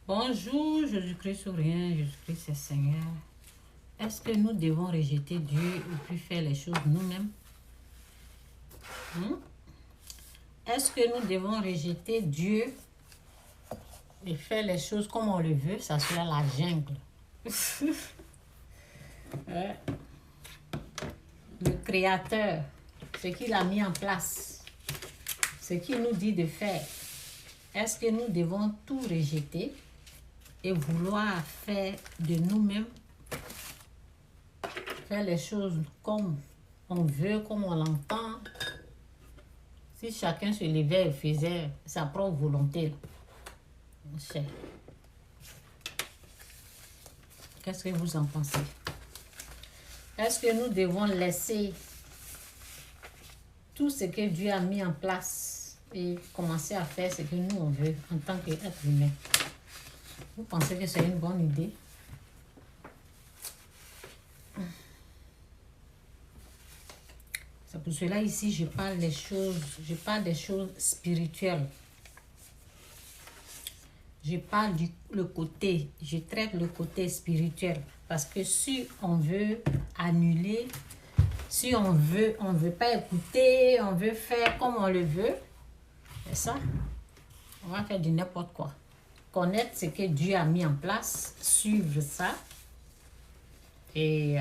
Bonjour, Jésus-Christ sourient, Jésus-Christ c'est Seigneur. Est-ce que nous devons rejeter Dieu ou puis faire les choses nous-mêmes? Est-ce que nous devons rejeter Dieu et faire les choses comme on le veut? Ça sera la jungle. Ouais. Le Créateur, ce qu'il a mis en place, ce qu'il nous dit de faire. Est-ce que nous devons tout rejeter et vouloir faire de nous-mêmes, faire les choses comme on veut, comme on l'entend? Si chacun se levait et faisait sa propre volonté, mon cher, qu'est-ce que vous en pensez? Est-ce que nous devons laisser tout ce que Dieu a mis en place et commencer à faire ce que nous on veut en tant qu'être humain? Vous pensez que c'est une bonne idée? C'est pour cela ici je parle des choses spirituelles. Je traite le côté spirituel. Parce que si on veut annuler, si on veut pas écouter, on veut faire comme on le veut, c'est ça, on va faire du n'importe quoi. Connaître ce que Dieu a mis en place, suivre ça, et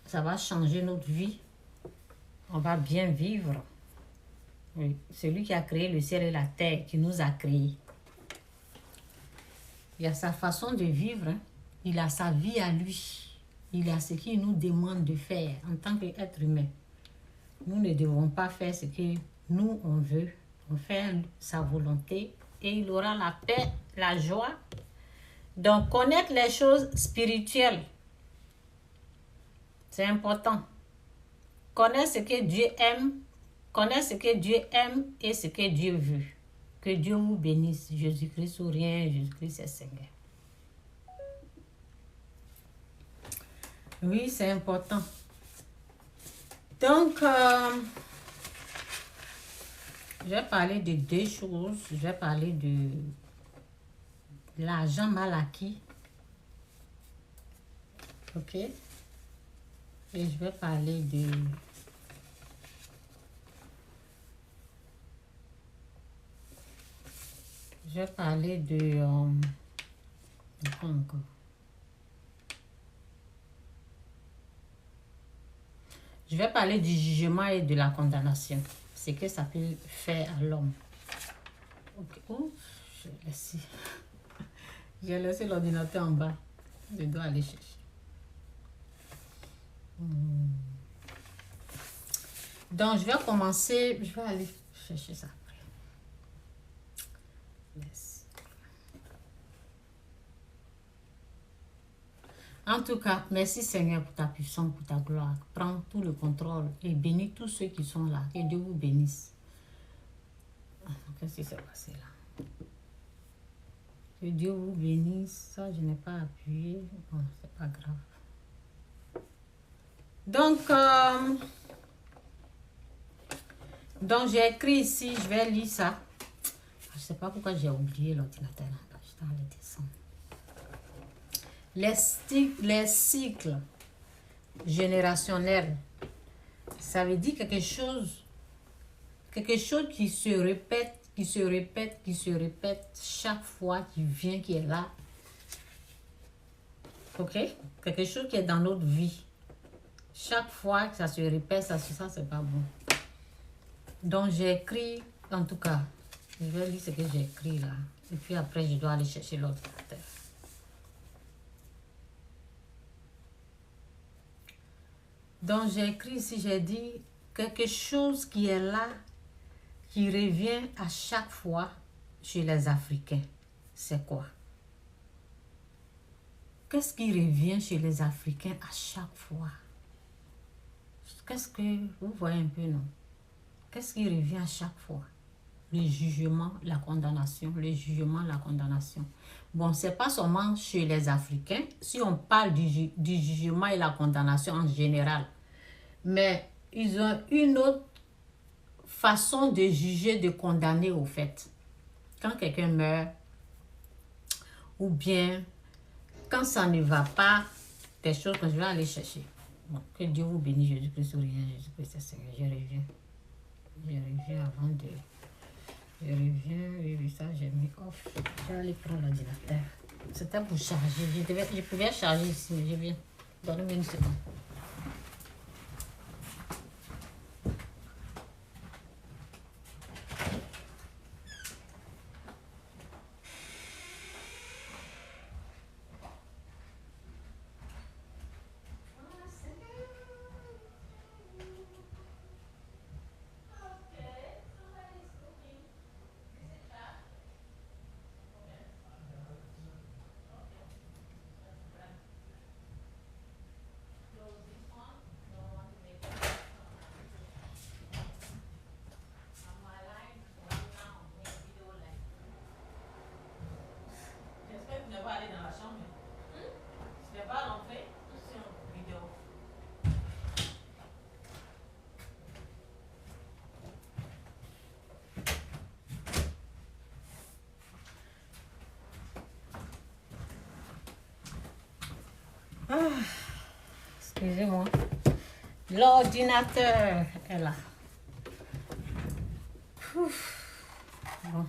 ça va changer notre vie. On va bien vivre. Oui, celui qui a créé le ciel et la terre, qui nous a créés. Il a sa façon de vivre, hein. Il a sa vie à lui. Il a ce qu'il nous demande de faire en tant qu'être humain. Nous ne devons pas faire ce que nous on veut. On fait sa volonté et il aura la paix, la joie. Donc connaître les choses spirituelles, c'est important. Connaître ce que Dieu aime, connaître ce que Dieu aime et ce que Dieu veut. Que Dieu vous bénisse. Jésus-Christ sourient, Jésus-Christ est Seigneur. Oui, c'est important. Donc, je vais parler de deux choses. Je vais parler de l'argent mal acquis. Ok? Et je vais parler de... Je vais parler de... quoi encore? Je vais parler du jugement et de la condamnation. Ce que ça peut faire à l'homme. Ok. Oh, j'ai laissé l'ordinateur en bas. Je dois aller chercher. Donc, je vais commencer. Je vais aller chercher ça après. Merci. En tout cas, merci Seigneur pour ta puissance, pour ta gloire. Prends tout le contrôle et bénis tous ceux qui sont là. Que Dieu vous bénisse. Qu'est-ce qui s'est passé là? Que Dieu vous bénisse. Ça, je n'ai pas appuyé. Bon, c'est pas grave. Donc j'ai écrit ici, je vais lire ça. Je ne sais pas pourquoi j'ai oublié l'ordinateur. Je dois aller descendre. Les cycles générationnels, ça veut dire quelque chose qui se répète, chaque fois qui vient, qui est là. Ok? Quelque chose qui est dans notre vie. Chaque fois que ça se répète, ça c'est pas bon. Donc j'ai écrit, en tout cas, je vais lire ce que j'ai écrit là. Et puis après, je dois aller chercher l'ordinateur. Donc j'ai écrit ici, j'ai dit quelque chose qui est là, qui revient à chaque fois chez les Africains. C'est quoi? Qu'est-ce qui revient chez les Africains à chaque fois? Qu'est-ce que vous voyez un peu, non? Qu'est-ce qui revient à chaque fois? Le jugement, la condamnation, le jugement, la condamnation. Bon, c'est pas seulement chez les Africains, si on parle du jugement et la condamnation en général. Mais ils ont une autre façon de juger, de condamner au fait. Quand quelqu'un meurt, ou bien quand ça ne va pas, des choses que je vais aller chercher. Bon, que Dieu vous bénisse, Jésus-Christ, rien, Jésus-Christ, Seigneur, je reviens. Je reviens avant de... Je reviens, oui, ça j'ai mis off. Je vais aller prendre l'ordinateur. C'était pour charger. Je pouvais charger ici, mais je viens. Donnez-moi une seconde. Excusez-moi. L'ordinateur est là. Ouf. Bon.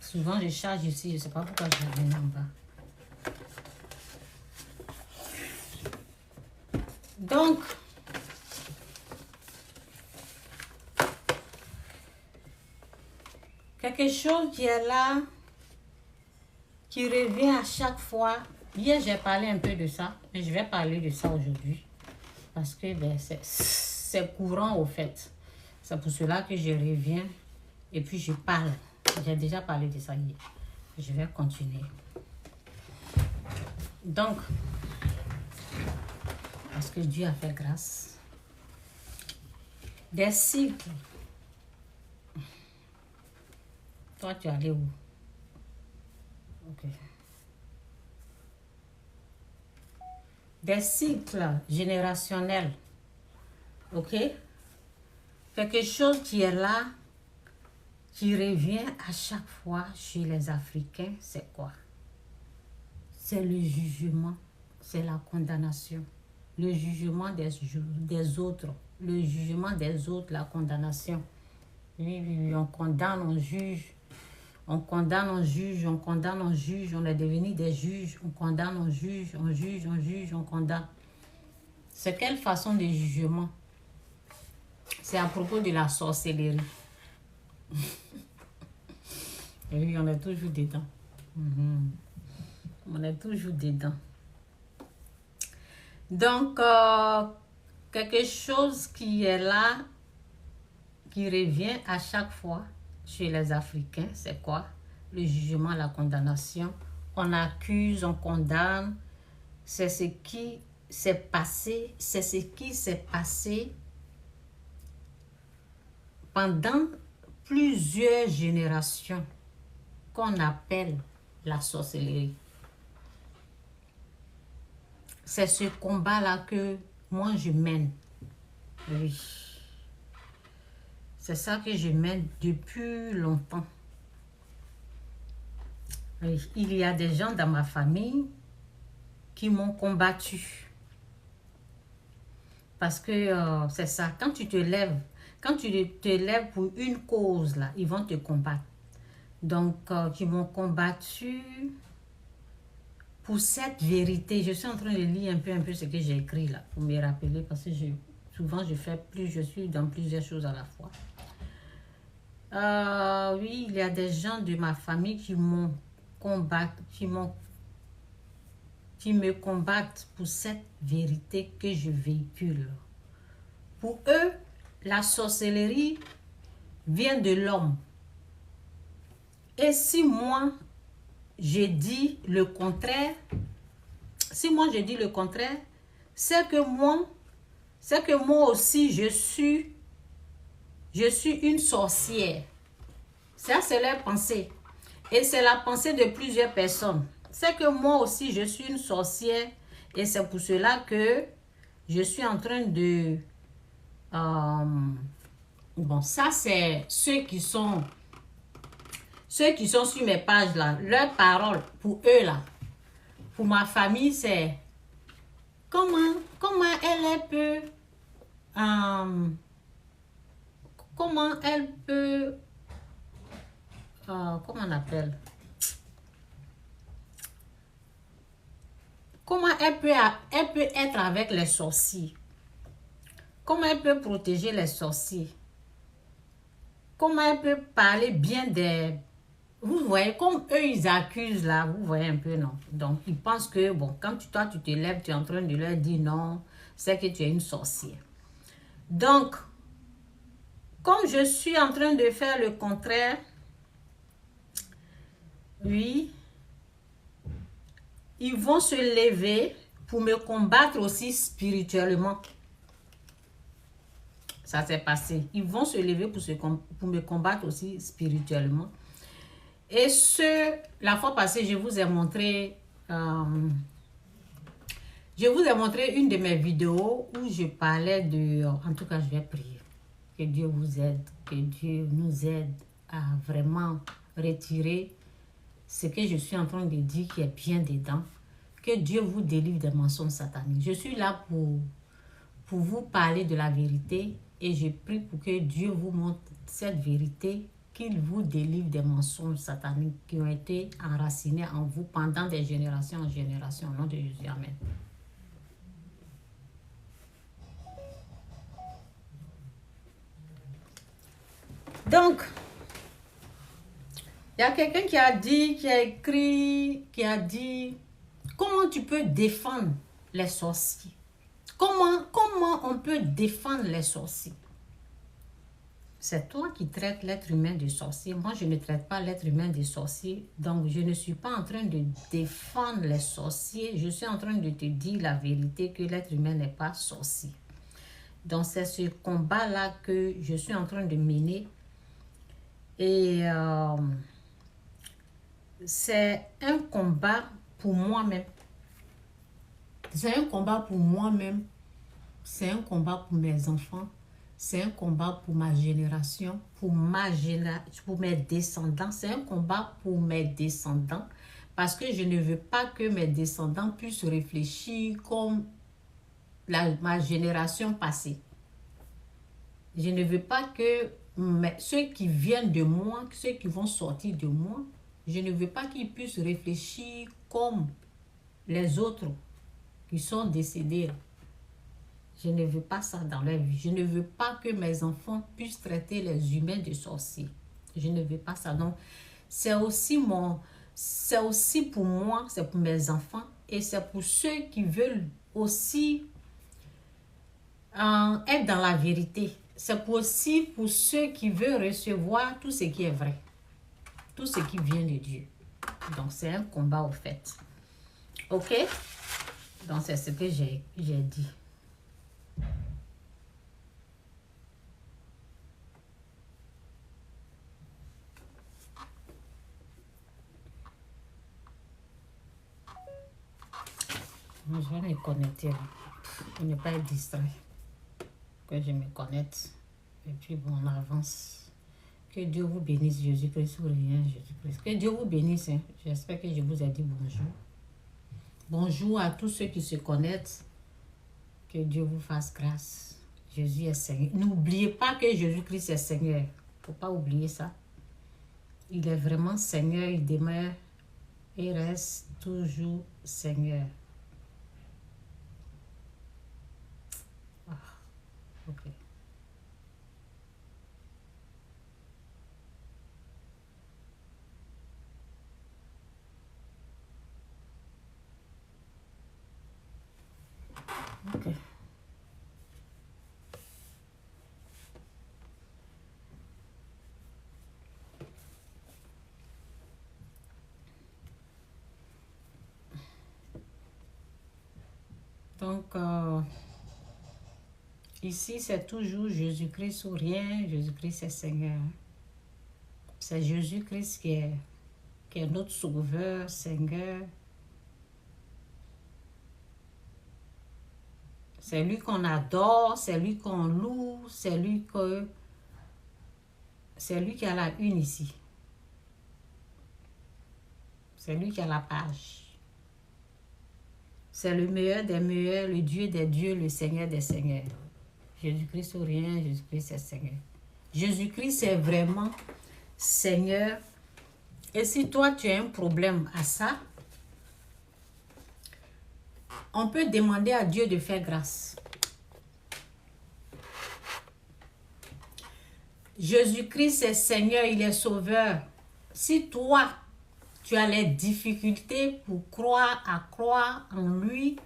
Souvent, je charge ici. Je ne sais pas pourquoi je viens en bas. Donc, quelque chose qui est là, qui revient à chaque fois. Hier, j'ai parlé un peu de ça, mais je vais parler de ça aujourd'hui. Parce que ben, c'est courant au fait. C'est pour cela que je reviens et puis je parle. J'ai déjà parlé de ça hier. Je vais continuer. Donc, parce que Dieu a fait grâce. Des cycles. Toi, tu es allé où? Ok. Des cycles générationnels. Ok? Quelque chose qui est là, qui revient à chaque fois chez les Africains, c'est quoi? C'est le jugement, c'est la condamnation. Le jugement des autres. Le jugement des autres, la condamnation. Oui, oui, oui, on condamne, on juge. On condamne, on juge, on condamne, on juge. On est devenu des juges. On condamne, on juge, on juge, on juge, on condamne. C'est quelle façon de jugement? C'est à propos de la sorcellerie. Et oui, on est toujours dedans. On est toujours dedans. Donc, quelque chose qui est là, qui revient à chaque fois chez les Africains, c'est quoi? Le jugement, la condamnation. On accuse, on condamne. C'est ce qui s'est passé. C'est ce qui s'est passé pendant plusieurs générations qu'on appelle la sorcellerie. C'est ce combat-là que moi je mène. Oui. C'est ça que je mène depuis longtemps. Oui. Il y a des gens dans ma famille qui m'ont combattu. Parce que c'est ça, quand tu te lèves pour une cause, là, ils vont te combattre. Donc, qui m'ont combattu pour cette vérité. Je suis en train de lire un peu ce que j'ai écrit là, pour me rappeler, parce que souvent je suis dans plusieurs choses à la fois. Oui, il y a des gens de ma famille qui m'ont combattu, qui me combattent pour cette vérité que je véhicule. Pour eux, la sorcellerie vient de l'homme. Et si moi, je dis le contraire, c'est que moi aussi, je suis une sorcière. Ça, c'est leur pensée. Et c'est la pensée de plusieurs personnes. C'est que moi aussi, je suis une sorcière. Et c'est pour cela que je suis en train de... bon, ça, c'est ceux qui sont ceux qui sont sur mes pages là, leurs paroles pour eux là, pour ma famille, c'est comment elle peut, comment elle peut, comment on appelle, comment elle peut être avec les sorciers, comment elle peut protéger les sorciers, comment elle peut parler bien des... Vous voyez, comme eux, ils accusent là, vous voyez un peu, non? Donc, ils pensent que, bon, quand toi, tu te lèves, tu es en train de leur dire non, c'est que tu es une sorcière. Donc, comme je suis en train de faire le contraire, oui, ils vont se lever pour me combattre aussi spirituellement. Ça s'est passé. Ils vont se lever pour me combattre aussi spirituellement. Et la fois passée, je vous ai montré une de mes vidéos où je parlais de... En tout cas, je vais prier. Que Dieu vous aide, que Dieu nous aide à vraiment retirer ce que je suis en train de dire qui est bien dedans. Que Dieu vous délivre des mensonges sataniques. Je suis là pour vous parler de la vérité et je prie pour que Dieu vous montre cette vérité, qu'il vous délivre des mensonges sataniques qui ont été enracinés en vous pendant des générations en générations. Au nom de Jésus, amen. Donc, il y a quelqu'un qui a dit, qui a écrit, qui a dit, comment tu peux défendre les sorciers? Comment on peut défendre les sorciers? C'est toi qui traites l'être humain de sorcier. Moi, je ne traite pas l'être humain de sorcier. Donc, je ne suis pas en train de défendre les sorciers. Je suis en train de te dire la vérité que l'être humain n'est pas sorcier. Donc, c'est ce combat-là que je suis en train de mener. Et c'est un combat pour moi-même. C'est un combat pour moi-même. C'est un combat pour mes enfants. C'est un combat pour ma génération, pour mes descendants. C'est un combat pour mes descendants parce que je ne veux pas que mes descendants puissent réfléchir comme ma génération passée. Je ne veux pas que ceux qui viennent de moi, ceux qui vont sortir de moi, je ne veux pas qu'ils puissent réfléchir comme les autres qui sont décédés. Je ne veux pas ça dans leur vie. Je ne veux pas que mes enfants puissent traiter les humains de sorciers. Je ne veux pas ça. Donc, c'est aussi pour moi, c'est pour mes enfants et c'est pour ceux qui veulent aussi être dans la vérité. C'est aussi pour ceux qui veulent recevoir tout ce qui est vrai. Tout ce qui vient de Dieu. Donc, c'est un combat au fait. OK? Donc, c'est ce que j'ai dit. Je vais me connecter là, pour ne pas être distrait. Que je me connecte. Et puis bon, on avance. Que Dieu vous bénisse, Jésus-Christ, ou rien, Jésus-Christ. Que Dieu vous bénisse. Hein. J'espère que je vous ai dit bonjour. Bonjour à tous ceux qui se connectent. Que Dieu vous fasse grâce. Jésus est Seigneur. N'oubliez pas que Jésus-Christ est Seigneur. Il ne faut pas oublier ça. Il est vraiment Seigneur. Il demeure et reste toujours Seigneur. Ok. Ok. Donc, ici, c'est toujours Jésus-Christ ou rien. Jésus-Christ est Seigneur. C'est Jésus-Christ qui est notre Sauveur, Seigneur. C'est lui qu'on adore, c'est lui qu'on loue, c'est lui qui a la une ici. C'est lui qui a la page. C'est le meilleur des meilleurs, le Dieu des dieux, le Seigneur des seigneurs. Jésus-Christ ou rien, Jésus-Christ est Seigneur. Jésus-Christ est vraiment Seigneur. Et si toi, tu as un problème à ça, on peut demander à Dieu de faire grâce. Jésus-Christ est Seigneur, il est Sauveur. Si toi, tu as les difficultés pour croire en lui,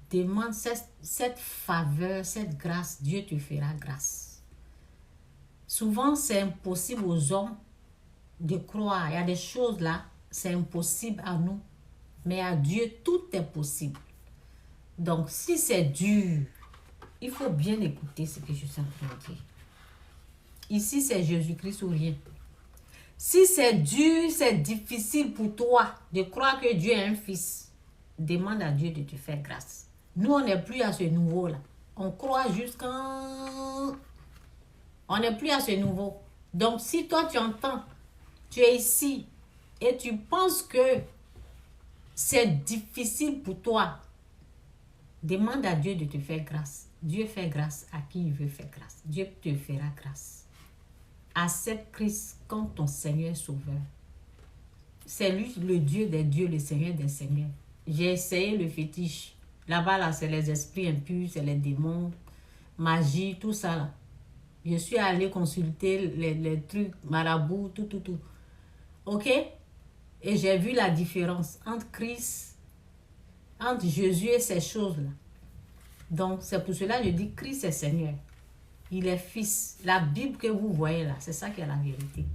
demande cette faveur, cette grâce, Dieu te fera grâce. Souvent, c'est impossible aux hommes de croire. Il y a des choses là, c'est impossible à nous. Mais à Dieu, tout est possible. Donc, si c'est dur, il faut bien écouter ce que je suis en train de dire. Ici, c'est Jésus-Christ ou rien. Si c'est dur, c'est difficile pour toi de croire que Dieu est un fils, demande à Dieu de te faire grâce. Nous, on n'est plus à ce niveau-là. On croit jusqu'en... On n'est plus à ce niveau. Donc, si toi, tu entends, tu es ici et tu penses que c'est difficile pour toi, demande à Dieu de te faire grâce. Dieu fait grâce à qui il veut faire grâce. Dieu te fera grâce. Accepte Christ comme ton Seigneur Sauveur. C'est lui le Dieu des dieux, le Seigneur des seigneurs. J'ai essayé le fétiche. Là-bas, là, c'est les esprits impurs, c'est les démons, magie, tout ça là. Je suis allée consulter les trucs, marabout, tout. Ok? Et j'ai vu la différence entre Christ, entre Jésus et ces choses-là. Donc, c'est pour cela que je dis Christ est Seigneur. Il est fils. La Bible que vous voyez là, c'est ça qui est la vérité.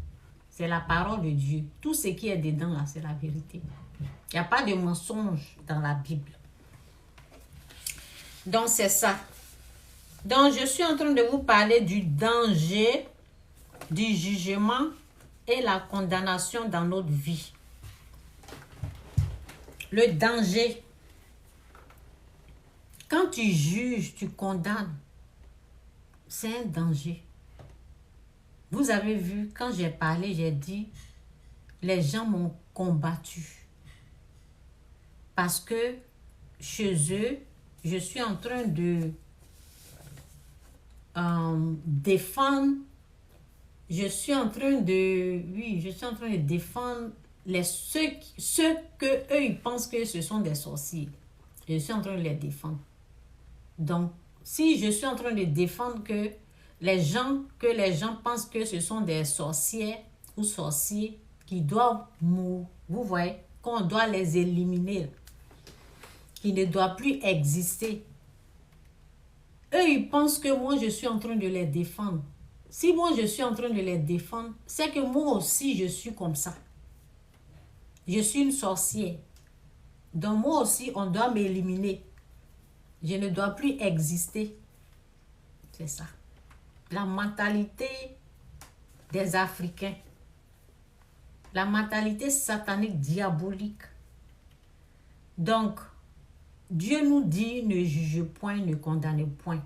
C'est la parole de Dieu. Tout ce qui est dedans là, c'est la vérité. Il n'y a pas de mensonge dans la Bible. Donc, c'est ça. Donc, je suis en train de vous parler du danger, du jugement et la condamnation dans notre vie. Le danger. Quand tu juges, tu condamnes. C'est un danger. Vous avez vu, quand j'ai parlé, j'ai dit, les gens m'ont combattu. Parce que chez eux, je suis en train de défendre, je suis en train de défendre ceux que eux ils pensent que ce sont des sorciers. Je suis en train de les défendre. Donc, si je suis en train de défendre que les gens pensent que ce sont des sorcières ou sorciers qui doivent mourir, vous voyez, qu'on doit les éliminer, qui ne doivent plus exister. Eux, ils pensent que moi, je suis en train de les défendre. Si moi, je suis en train de les défendre, c'est que moi aussi, je suis comme ça. Je suis une sorcière. Donc, moi aussi, on doit m'éliminer. Je ne dois plus exister. C'est ça. La mentalité des Africains. La mentalité satanique, diabolique. Donc, Dieu nous dit ne juge point, ne condamne point.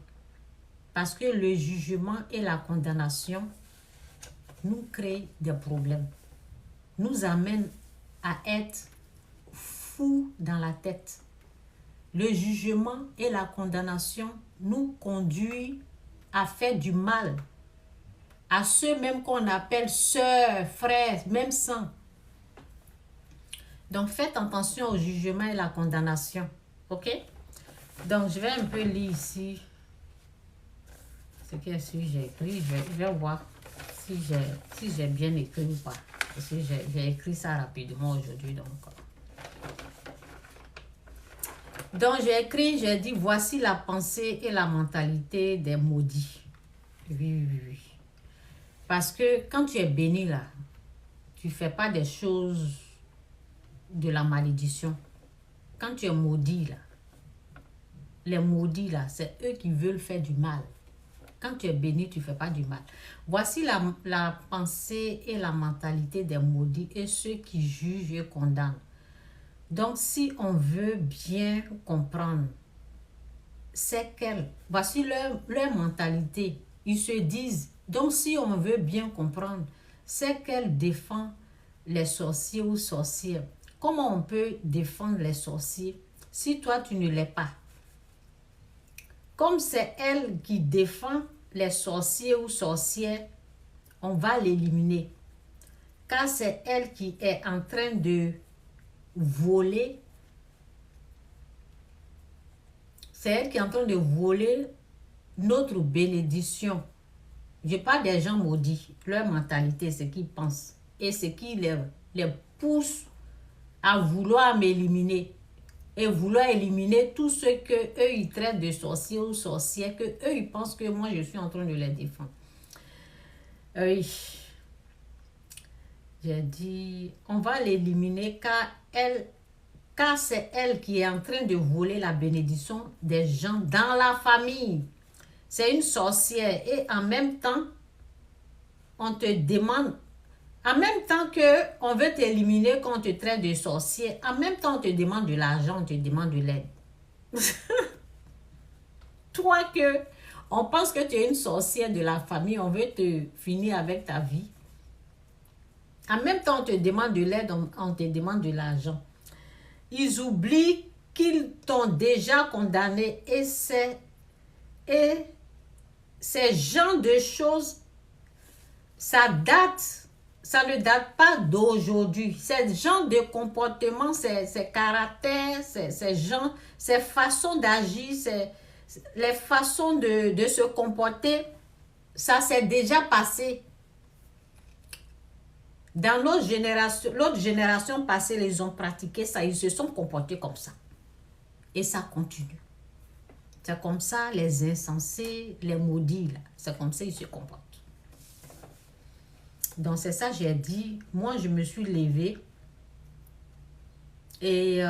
Parce que le jugement et la condamnation nous créent des problèmes. Nous amènent à être fous dans la tête. Le jugement et la condamnation nous conduisent à faire du mal à ceux même qu'on appelle sœurs, frères, même sang. Donc, faites attention au jugement et la condamnation. Ok? Donc, je vais un peu lire ici ce que j'ai écrit. Je vais voir si j'ai bien écrit ou pas. Parce que j'ai écrit ça rapidement aujourd'hui. Donc, j'ai dit, voici la pensée et la mentalité des maudits. Oui. Parce que quand tu es béni là, tu ne fais pas des choses de la malédiction. Quand tu es maudit là, les maudits là, c'est eux qui veulent faire du mal. Quand tu es béni, tu ne fais pas du mal. Voici la pensée et la mentalité des maudits et ceux qui jugent et condamnent. Donc, si on veut bien comprendre, c'est voici leur mentalité. Ils se disent, donc si on veut bien comprendre, c'est qu'elle défend les sorciers ou sorcières. Comment on peut défendre les sorciers si toi tu ne l'es pas? Comme c'est elle qui défend les sorciers ou sorcières, on va l'éliminer. Car c'est elle qui est en train de voler. C'est elle qui est en train de voler notre bénédiction. Je parle des gens maudits, leur mentalité, ce qu'ils pensent et ce qui les pousse à vouloir m'éliminer et vouloir éliminer tout ce que eux ils traitent de sorciers ou sorcières, que eux ils pensent que moi je suis en train de les défendre. Oui, j'ai dit on va l'éliminer car c'est elle qui est en train de voler la bénédiction des gens dans la famille. C'est une sorcière et en même temps, on te demande, en même temps qu'on veut t'éliminer quand on te traite de sorcière, en même temps on te demande de l'argent, on te demande de l'aide. Toi que on pense que tu es une sorcière de la famille, on veut te finir avec ta vie. En même temps on te demande de l'aide, on te demande de l'argent. Ils oublient qu'ils t'ont déjà condamné et ces genres de choses, ça ne date pas d'aujourd'hui. Ces genres de comportements, ces caractères, ces façons d'agir, les façons de se comporter, ça s'est déjà passé. Dans l'autre génération passée, ils ont pratiqué ça, ils se sont comportés comme ça. Et ça continue. C'est comme ça, les insensés, les maudits, c'est comme ça ils se comportent. Donc, c'est ça, j'ai dit, moi, je me suis levée. Et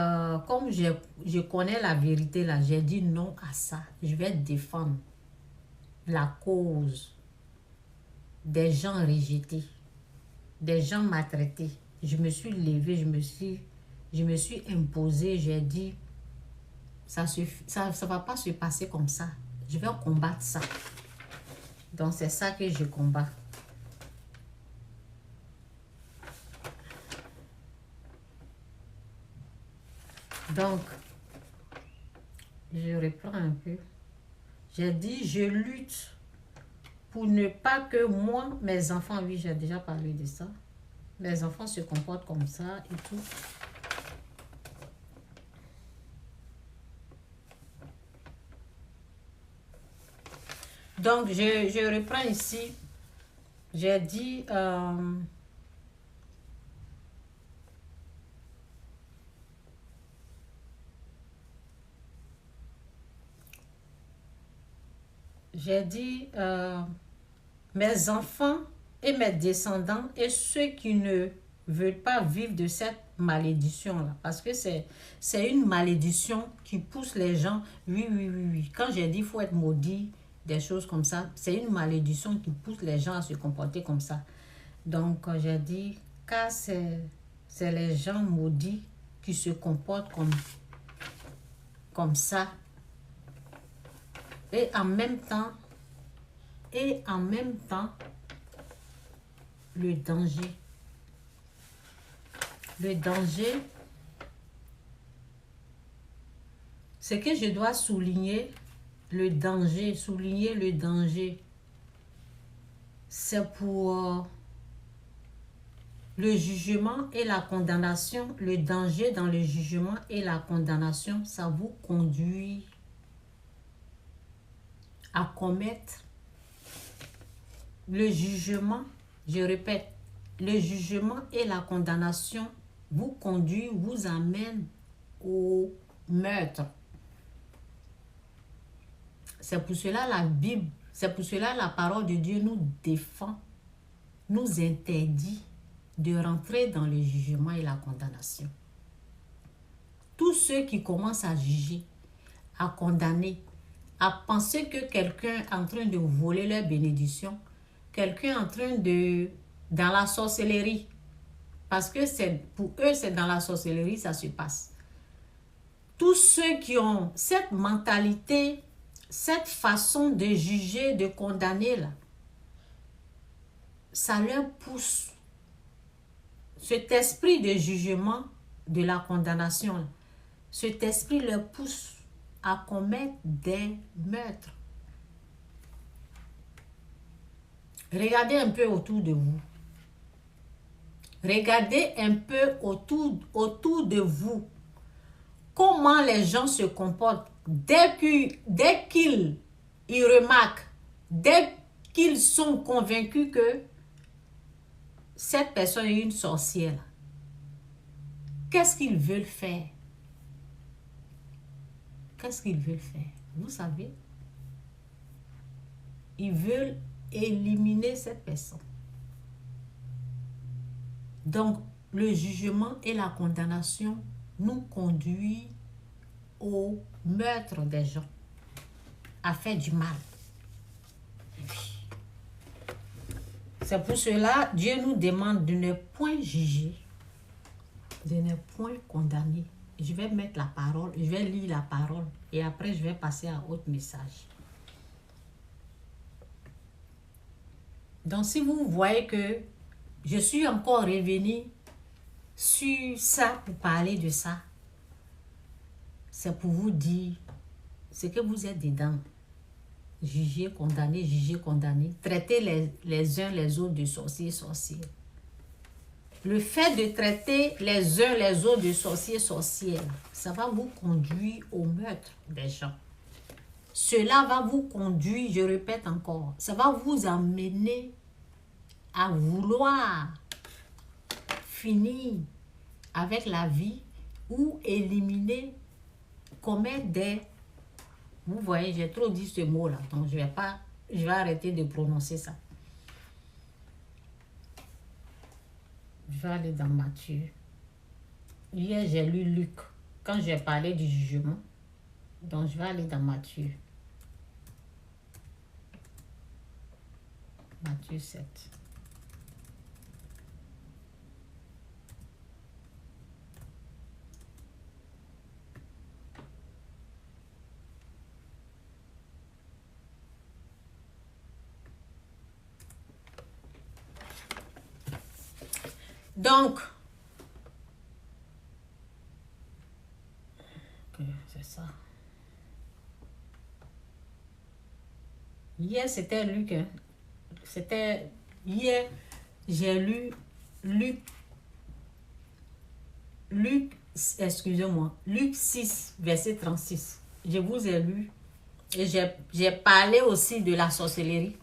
comme je connais la vérité, là, j'ai dit non à ça. Je vais défendre la cause des gens rejetés, des gens maltraités. Je me suis levée, je me suis imposée, j'ai dit, ça va pas se passer comme ça. Je vais combattre ça. Donc, c'est ça que je combats. Donc, je reprends un peu. J'ai dit, je lutte pour ne pas que moi, mes enfants, oui, j'ai déjà parlé de ça. Mes enfants se comportent comme ça et tout. Donc, je reprends ici. J'ai dit... j'ai dit, mes enfants et mes descendants et ceux qui ne veulent pas vivre de cette malédiction-là. Parce que c'est une malédiction qui pousse les gens. Oui, oui, oui, oui. Quand j'ai dit qu'il faut être maudit, des choses comme ça, c'est une malédiction qui pousse les gens à se comporter comme ça. Donc, j'ai dit, car c'est les gens maudits qui se comportent comme ça. Et en même temps, le danger. Le danger, c'est que je dois souligner le danger, c'est pour le jugement et la condamnation. Le danger dans le jugement et la condamnation, ça vous conduit à commettre le jugement, je répète, le jugement et la condamnation vous conduisent, vous amènent au meurtre. C'est pour cela la Bible, c'est pour cela la parole de Dieu nous défend, nous interdit de rentrer dans le jugement et la condamnation. Tous ceux qui commencent à juger, à condamner, à penser que quelqu'un est en train de voler leur bénédiction, quelqu'un est en train de... dans la sorcellerie. Parce que pour eux, c'est dans la sorcellerie, ça se passe. Tous ceux qui ont cette mentalité, cette façon de juger, de condamner, là, ça leur pousse cet esprit de jugement, de la condamnation, cet esprit leur pousse à commettre des meurtres. Regardez un peu autour de vous. Regardez un peu autour de vous. Comment les gens se comportent dès qu'ils remarquent, dès qu'ils sont convaincus que cette personne est une sorcière. Qu'est-ce qu'ils veulent faire? Qu'est-ce qu'ils veulent faire? Vous savez? Ils veulent éliminer cette personne. Donc, le jugement et la condamnation nous conduisent au meurtre des gens, à faire du mal. C'est pour cela Dieu nous demande de ne point juger, de ne point condamner. Je vais mettre la parole, je vais lire la parole et après je vais passer à un autre message. Donc si vous voyez que je suis encore revenu sur ça pour parler de ça, c'est pour vous dire ce que vous êtes dedans. Juger, condamner, traiter les uns les autres de sorciers, sorcières. Le fait de traiter les uns les autres de sorciers, sorcières, ça va vous conduire au meurtre des gens. Cela va vous conduire, je répète encore, ça va vous amener à vouloir finir avec la vie ou éliminer, commettre des... Vous voyez, j'ai trop dit ce mot-là, donc je vais arrêter de prononcer ça. Je vais aller dans Matthieu. Hier, j'ai lu Luc, quand j'ai parlé du jugement. Donc, je vais aller dans Matthieu. Matthieu 7. Donc, c'est ça. Hier, c'était Luc. Hein. C'était hier, j'ai lu Luc, excusez-moi, Luc 6, verset 36. Je vous ai lu et j'ai parlé aussi de la sorcellerie.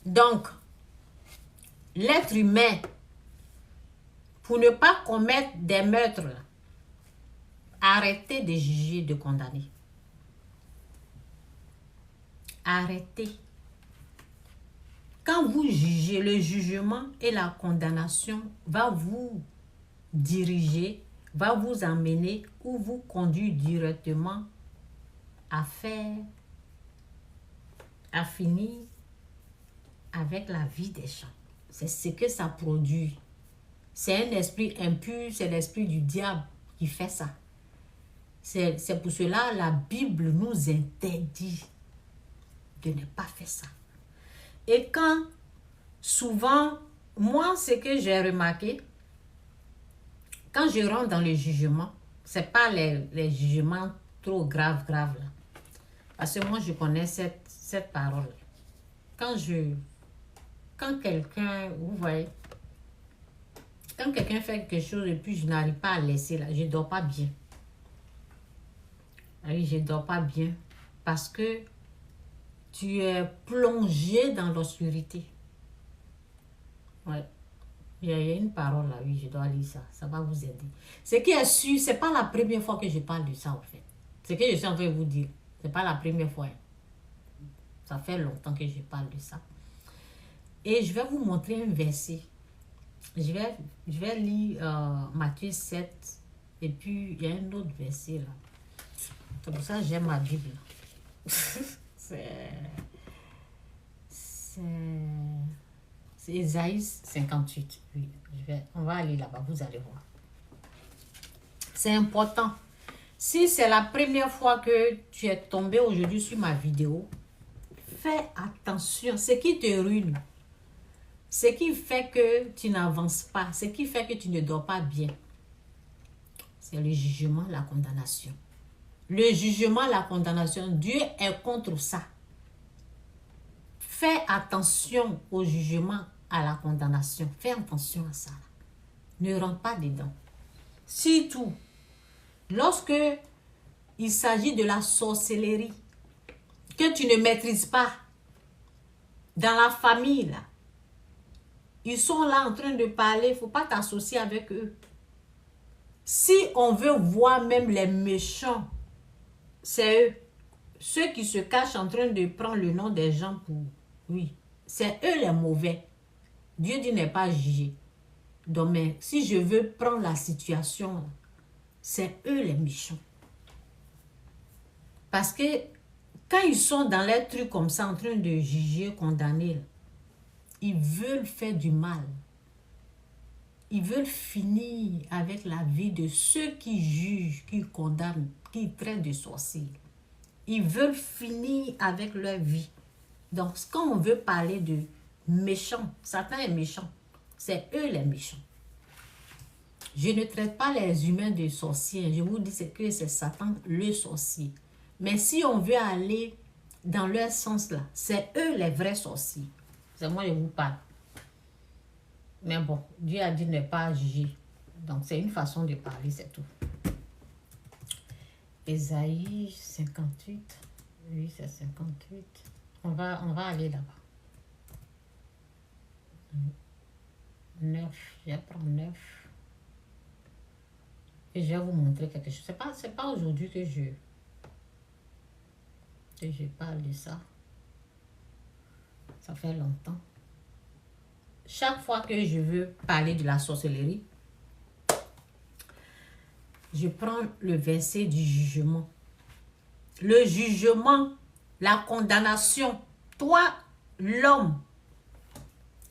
Donc, l'être humain, pour ne pas commettre des meurtres, arrêtez de juger, de condamner. Arrêtez. Quand vous jugez, le jugement et la condamnation va vous diriger, va vous emmener ou vous conduire directement à finir avec la vie des gens. C'est ce que ça produit. C'est un esprit impur, c'est l'esprit du diable qui fait ça. C'est pour cela la Bible nous interdit de ne pas faire ça. Et quand, souvent, moi, ce que j'ai remarqué, quand je rentre dans le jugement, ce n'est pas les jugements trop graves là. Parce que moi, je connais cette parole. Quand quelqu'un, vous voyez, quand quelqu'un fait quelque chose et puis je n'arrive pas à laisser là, je ne dors pas bien. Oui, je ne dors pas bien parce que tu es plongé dans l'obscurité. Ouais. Il y a une parole là, oui, je dois lire ça. Ça va vous aider. Ce qui est sûr, ce n'est pas la première fois que je parle de ça, en fait. Ce que je suis en train de vous dire, ce n'est pas la première fois. Ça fait longtemps que je parle de ça. Et je vais vous montrer un verset. Je vais lire Matthieu 7. Et puis, il y a un autre verset là. C'est pour ça que j'aime ma Bible. C'est Ésaïe 58. Oui, on va aller là-bas, vous allez voir. C'est important. Si c'est la première fois que tu es tombé aujourd'hui sur ma vidéo, fais attention. Ce qui te ruine, Ce qui fait que tu n'avances pas, ce qui fait que tu ne dors pas bien, c'est le jugement, la condamnation. Le jugement, la condamnation, Dieu est contre ça. Fais attention au jugement, à la condamnation. Fais attention à ça. Ne rentre pas dedans. Surtout, lorsque il s'agit de la sorcellerie, que tu ne maîtrises pas, dans la famille, là, ils sont là en train de parler, il ne faut pas t'associer avec eux. Si on veut voir même les méchants, c'est eux. Ceux qui se cachent en train de prendre le nom des gens pour... Oui, c'est eux les mauvais. Dieu dit n'est pas jugé. Donc, mais si je veux prendre la situation, c'est eux les méchants. Parce que quand ils sont dans les trucs comme ça, en train de juger, condamner, ils veulent faire du mal. Ils veulent finir avec la vie de ceux qui jugent, qui condamnent, qui traitent de sorciers. Ils veulent finir avec leur vie. Donc, quand on veut parler de méchants, Satan est méchant. C'est eux les méchants. Je ne traite pas les humains de sorciers. Je vous dis que c'est Satan le sorcier. Mais si on veut aller dans leur sens là, c'est eux les vrais sorciers. C'est moi qui vous parle. Mais bon, Dieu a dit ne pas juger. Donc, c'est une façon de parler, c'est tout. Ésaïe 58. Oui, c'est 58. On va aller là-bas. 9. Je vais prendre 9. Et je vais vous montrer quelque chose. C'est pas aujourd'hui que je parle de ça. Ça fait longtemps. Chaque fois que je veux parler de la sorcellerie, je prends le verset du jugement. Le jugement, la condamnation. Toi, l'homme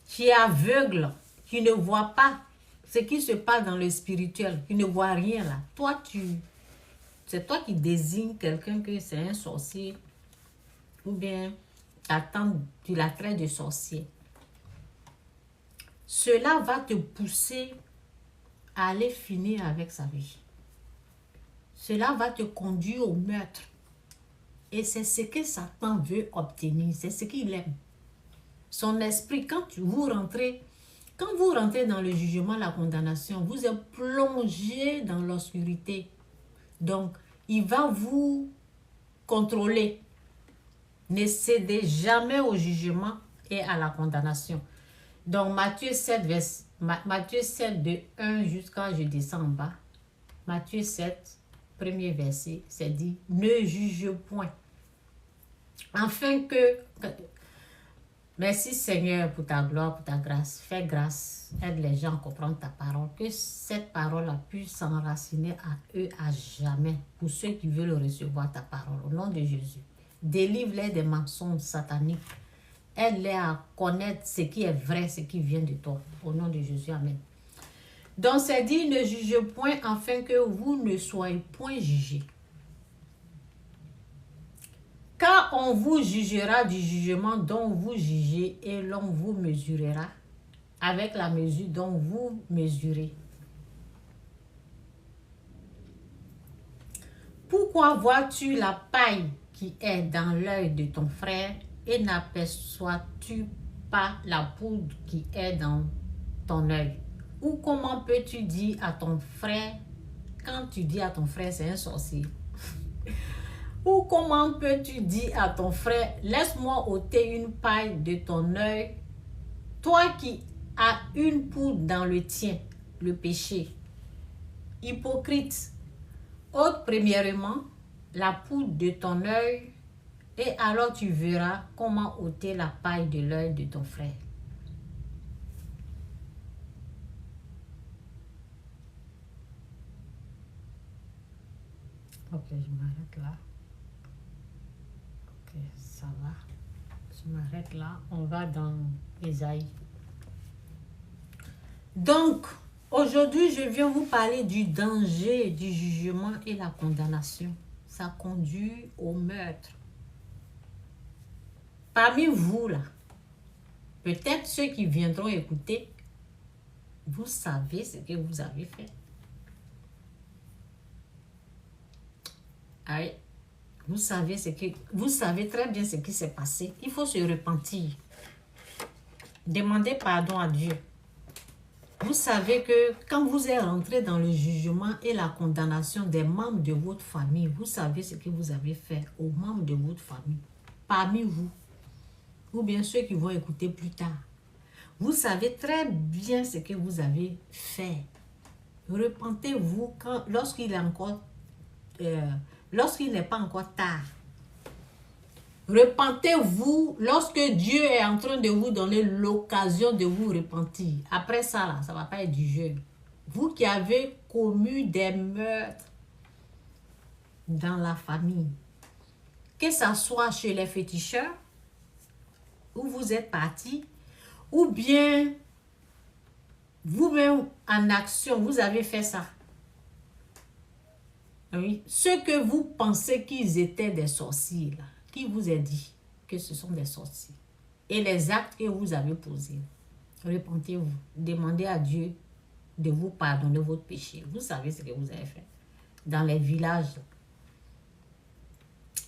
qui est aveugle, qui ne voit pas ce qui se passe dans le spirituel, qui ne voit rien là. Toi, c'est toi qui désignes quelqu'un que c'est un sorcier ou bien tu la traites de sorcier. Cela va te pousser à aller finir avec sa vie. Cela va te conduire au meurtre. Et c'est ce que Satan veut obtenir. C'est ce qu'il aime. Son esprit, quand vous rentrez dans le jugement, la condamnation, vous êtes plongé dans l'obscurité. Donc, il va vous contrôler. Ne cédez jamais au jugement et à la condamnation. Donc, Matthieu 7, de 1 jusqu'à, je descends en bas. Matthieu 7, premier verset, c'est dit, ne juge point. Afin que, merci Seigneur pour ta gloire, pour ta grâce. Fais grâce, aide les gens à comprendre ta parole. Que cette parole puisse s'enraciner à eux à jamais. Pour ceux qui veulent recevoir ta parole, au nom de Jésus. Délivre-les des mensonges sataniques. Aide-les à connaître ce qui est vrai, ce qui vient de toi. Au nom de Jésus, amen. Donc, c'est dit, ne jugez point afin que vous ne soyez point jugés. Car on vous jugera du jugement dont vous jugez et l'on vous mesurera avec la mesure dont vous mesurez. Pourquoi vois-tu la paille qui est dans l'œil de ton frère et n'aperçois-tu pas la poudre qui est dans ton œil? Ou comment peux-tu dire à ton frère, quand tu dis à ton frère c'est un sorcier? Ou comment peux-tu dire à ton frère, laisse-moi ôter une paille de ton œil, toi qui as une poudre dans le tien, le péché? Hypocrite, ôte premièrement la poudre de ton œil, et alors tu verras comment ôter la paille de l'œil de ton frère. Ok, je m'arrête là. Ok, ça va. Je m'arrête là. On va dans Ésaïe. Donc, aujourd'hui, je viens vous parler du danger du jugement et la condamnation. Ça conduit au meurtre. Parmi vous, là, Peut-être ceux qui viendront écouter, vous savez ce que vous avez fait. Ah oui. Vous savez très bien ce qui s'est passé. Il faut se repentir. Demandez pardon à Dieu. Vous savez que quand vous êtes rentré dans le jugement et la condamnation des membres de votre famille, vous savez ce que vous avez fait aux membres de votre famille, parmi vous, ou bien ceux qui vont écouter plus tard. Vous savez très bien ce que vous avez fait. Repentez-vous lorsqu'il n'est pas encore tard. Repentez-vous lorsque Dieu est en train de vous donner l'occasion de vous repentir. Après ça, là, ça ne va pas être du jeûne. Vous qui avez commis des meurtres dans la famille, que ce soit chez les féticheurs, où vous êtes partis, ou bien vous-même en action, vous avez fait ça. Oui. Ceux que vous pensez qu'ils étaient des sorciers, là, qui vous a dit que ce sont des sorciers? Et les actes que vous avez posés, repentez-vous. Demandez à Dieu de vous pardonner votre péché. Vous savez ce que vous avez fait. Dans les villages,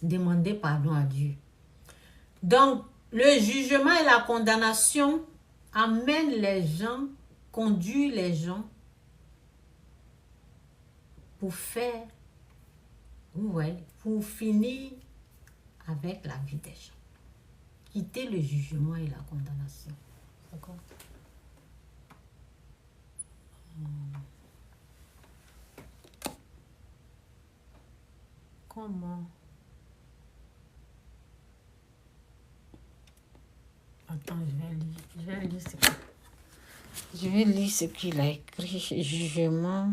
demandez pardon à Dieu. Donc, le jugement et la condamnation amènent les gens, conduisent les gens pour faire, pour finir avec la vie des gens. Quitter le jugement et la condamnation. D'accord? Comment? Attends, je vais lire ce qu'il a écrit. Jugement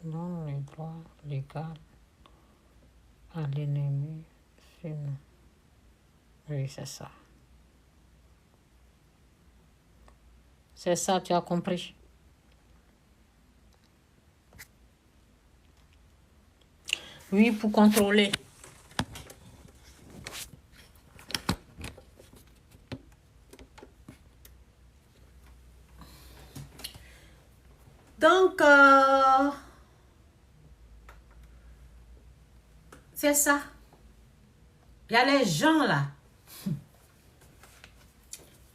donne le droit légal à l'ennemi. Sinon. Oui, c'est ça. C'est ça, tu as compris. Oui, pour contrôler. Donc, c'est ça. Il y a les gens là.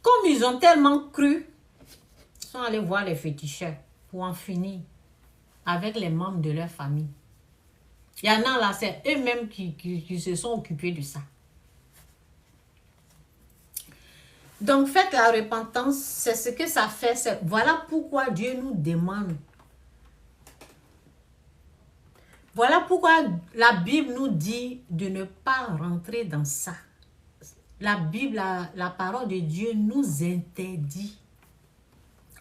Comme ils ont tellement cru, ils sont allés voir les féticheurs pour en finir avec les membres de leur famille. Il y en a là, c'est eux-mêmes qui se sont occupés de ça. Donc, faites la repentance, c'est ce que ça fait. Voilà pourquoi Dieu nous demande. Voilà pourquoi la Bible nous dit de ne pas rentrer dans ça. La Bible, la parole de Dieu nous interdit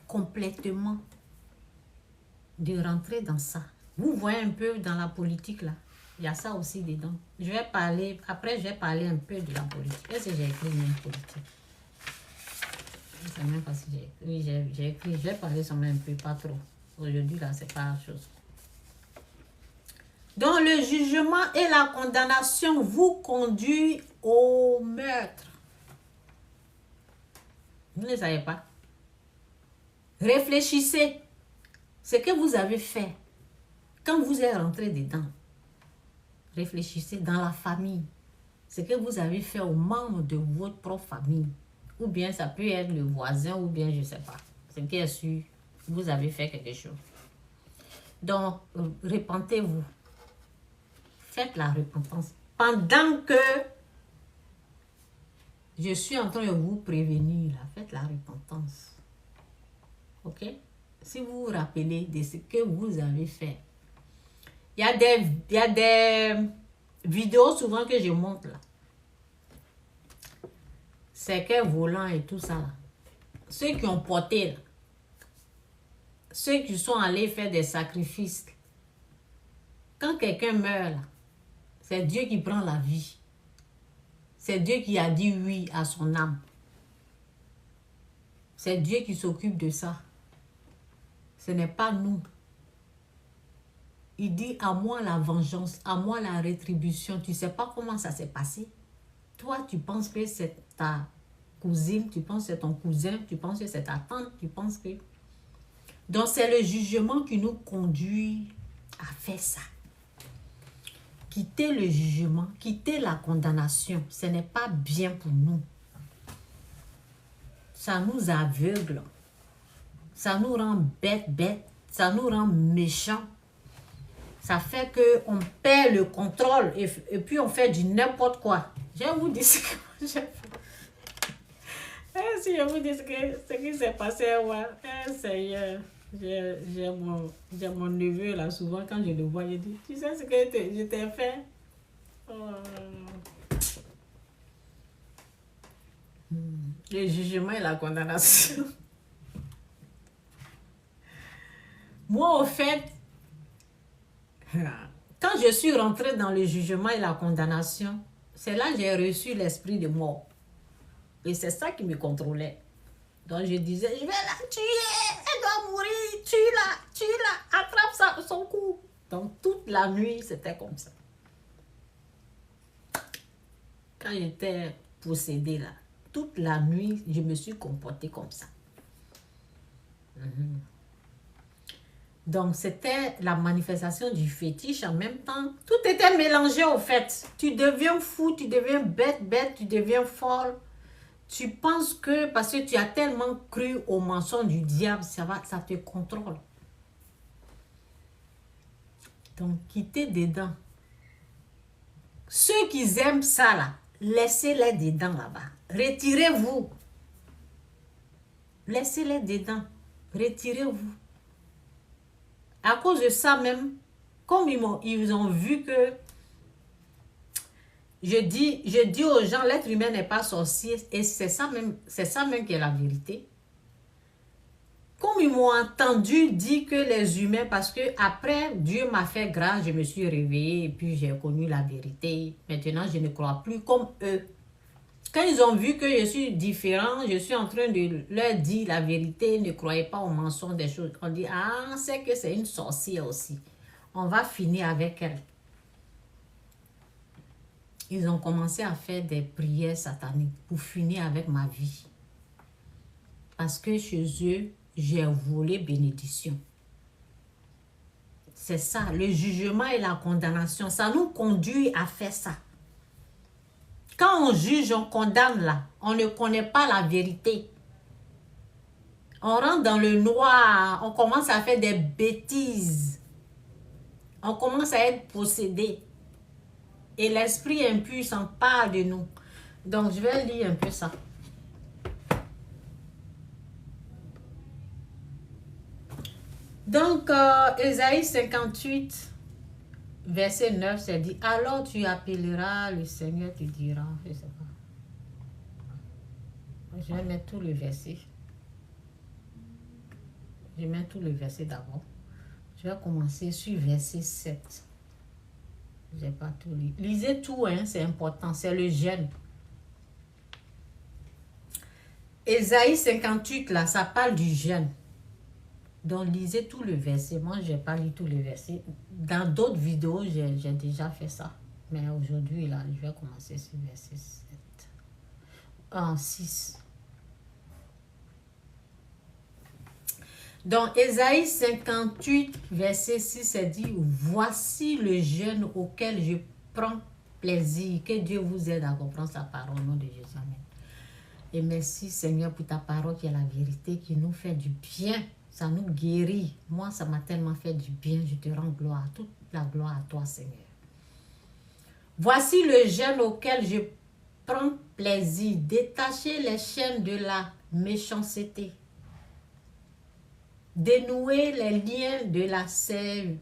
complètement de rentrer dans ça. Vous voyez un peu dans la politique là, il y a ça aussi dedans. Après je vais parler un peu de la politique. Est-ce que j'ai écrit une politique? Je ne sais même pas si j'ai écrit. Oui, j'ai écrit, je vais parler seulement un peu, pas trop. Aujourd'hui là, c'est pas la chose. Donc le jugement et la condamnation vous conduisent au meurtre. Vous ne savez pas. Réfléchissez. Ce que vous avez fait quand vous êtes rentré dedans. Réfléchissez dans la famille. Ce que vous avez fait aux membres de votre propre famille. Ou bien ça peut être le voisin ou bien je ne sais pas. Ce qui est sûr, vous avez fait quelque chose. Donc, repentez-vous. Faites la repentance. Pendant que je suis en train de vous prévenir, là, faites la repentance. Ok? Si vous vous rappelez de ce que vous avez fait. Il y a des vidéos souvent que je montre là. C'est que volant et tout ça là. Ceux qui ont porté là. Ceux qui sont allés faire des sacrifices. Quand quelqu'un meurt là, c'est Dieu qui prend la vie. C'est Dieu qui a dit oui à son âme. C'est Dieu qui s'occupe de ça. Ce n'est pas nous. Il dit à moi la vengeance, à moi la rétribution. Tu ne sais pas comment ça s'est passé. Toi, tu penses que c'est ta cousine, tu penses que c'est ton cousin, tu penses que c'est ta tante, tu penses que... Donc, c'est le jugement qui nous conduit à faire ça. Quitter le jugement, quitter la condamnation, ce n'est pas bien pour nous. Ça nous aveugle. Ça nous rend bêtes. Ça nous rend méchants. Ça fait qu'on perd le contrôle et puis on fait du n'importe quoi. Je vais vous dire ce que j'ai fait. Si je vous dis ce qui s'est passé, ouais. Seigneur, j'ai mon neveu là, souvent quand je le vois, je dis, tu sais ce que je t'ai fait? Le jugement et la condamnation. Moi, au fait, quand je suis rentrée dans le jugement et la condamnation, c'est là que j'ai reçu l'esprit de mort. Et c'est ça qui me contrôlait. Donc je disais, je vais la tuer, elle doit mourir, tue-la, attrape son cou. Donc toute la nuit, c'était comme ça. Quand j'étais possédée là, toute la nuit, je me suis comportée comme ça. Donc, c'était la manifestation du fétiche en même temps. Tout était mélangé au fait. Tu deviens fou, tu deviens bête, tu deviens folle. Tu penses que parce que tu as tellement cru au mensonge du diable, ça te contrôle. Donc, quittez dedans. Ceux qui aiment ça là, laissez-les dedans là-bas. Retirez-vous. Laissez-les dedans. Retirez-vous. À cause de ça même, comme ils ont vu que je dis aux gens, l'être humain n'est pas sorcier, et c'est ça même qui est la vérité. Comme ils m'ont entendu dire que les humains, parce que après Dieu m'a fait grâce, je me suis réveillée et puis j'ai connu la vérité. Maintenant, je ne crois plus comme eux. Quand ils ont vu que je suis différent, je suis en train de leur dire la vérité, ne croyez pas aux mensonges des choses. On dit, ah, c'est que c'est une sorcière aussi. On va finir avec elle. Ils ont commencé à faire des prières sataniques pour finir avec ma vie. Parce que chez eux, j'ai volé bénédiction. C'est ça, le jugement et la condamnation, ça nous conduit à faire ça. Quand on juge, on condamne là. On ne connaît pas la vérité. On rentre dans le noir. On commence à faire des bêtises. On commence à être possédé. Et l'esprit impur s'empare de nous. Donc, je vais lire un peu ça. Donc, Ésaïe 58, verset 9, c'est dit, alors tu appelleras, le Seigneur te dira, je ne sais pas. Je vais mettre tout le verset. Je mets tout le verset d'abord. Je vais commencer sur verset 7. Je n'ai pas tout lu. Lisez tout, hein, c'est important, c'est le jeûne. Ésaïe 58, là, ça parle du jeûne. Donc, lisez tout le verset. Moi, je n'ai pas lu tout le verset. Dans d'autres vidéos, j'ai déjà fait ça. Mais aujourd'hui, là, je vais commencer sur verset 7. 6. Donc, Ésaïe 58, verset 6, c'est dit, voici le jeûne auquel je prends plaisir. Que Dieu vous aide à comprendre sa parole au nom de Jésus. Amen. Et merci, Seigneur, pour ta parole qui est la vérité, qui nous fait du bien. Ça nous guérit. Moi, ça m'a tellement fait du bien. Je te rends gloire. Toute la gloire à toi, Seigneur. Voici le jeûne auquel je prends plaisir. Détachez les chaînes de la méchanceté. Dénouer les liens de la servitude.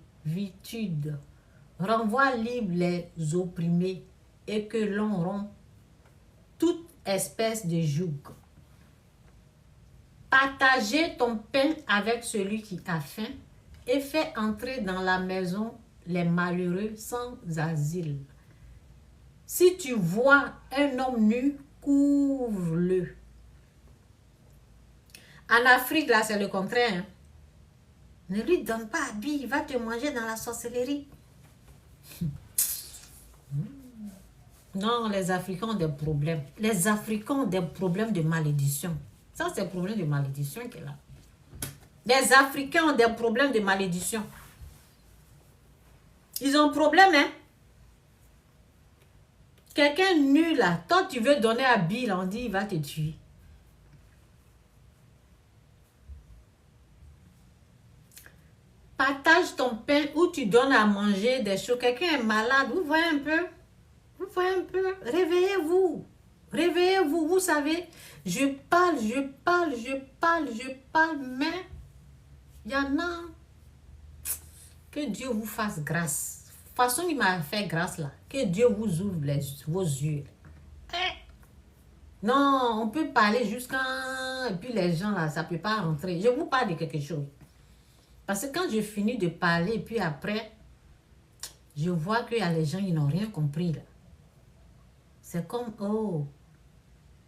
Renvoie libre les opprimés et que l'on rompt toute espèce de joug. Partagez ton pain avec celui qui a faim et fais entrer dans la maison les malheureux sans asile. Si tu vois un homme nu, couvre-le. En Afrique, là, c'est le contraire. Hein? Ne lui donne pas habit, il va te manger dans la sorcellerie. Non, les Africains ont des problèmes. Les Africains ont des problèmes de malédiction. Ça, c'est le problème de malédiction qui est là. Les Africains ont des problèmes de malédiction. Ils ont un problème, hein. Quelqu'un nul là, toi tu veux donner à Bill, on dit il va te tuer. Partage ton pain ou tu donnes à manger des choses. Quelqu'un est malade, vous voyez un peu. Vous voyez un peu. Réveillez-vous. Réveillez-vous. Vous savez, je parle, mais il y en a. Que Dieu vous fasse grâce. De toute façon, il m'a fait grâce là. Que Dieu vous ouvre vos yeux. Non, on peut parler jusqu'à... Et puis les gens là, ça ne peut pas rentrer. Je vous parle de quelque chose. Parce que quand je finis de parler, puis après, je vois qu'il y a les gens, ils n'ont rien compris là. C'est comme, oh,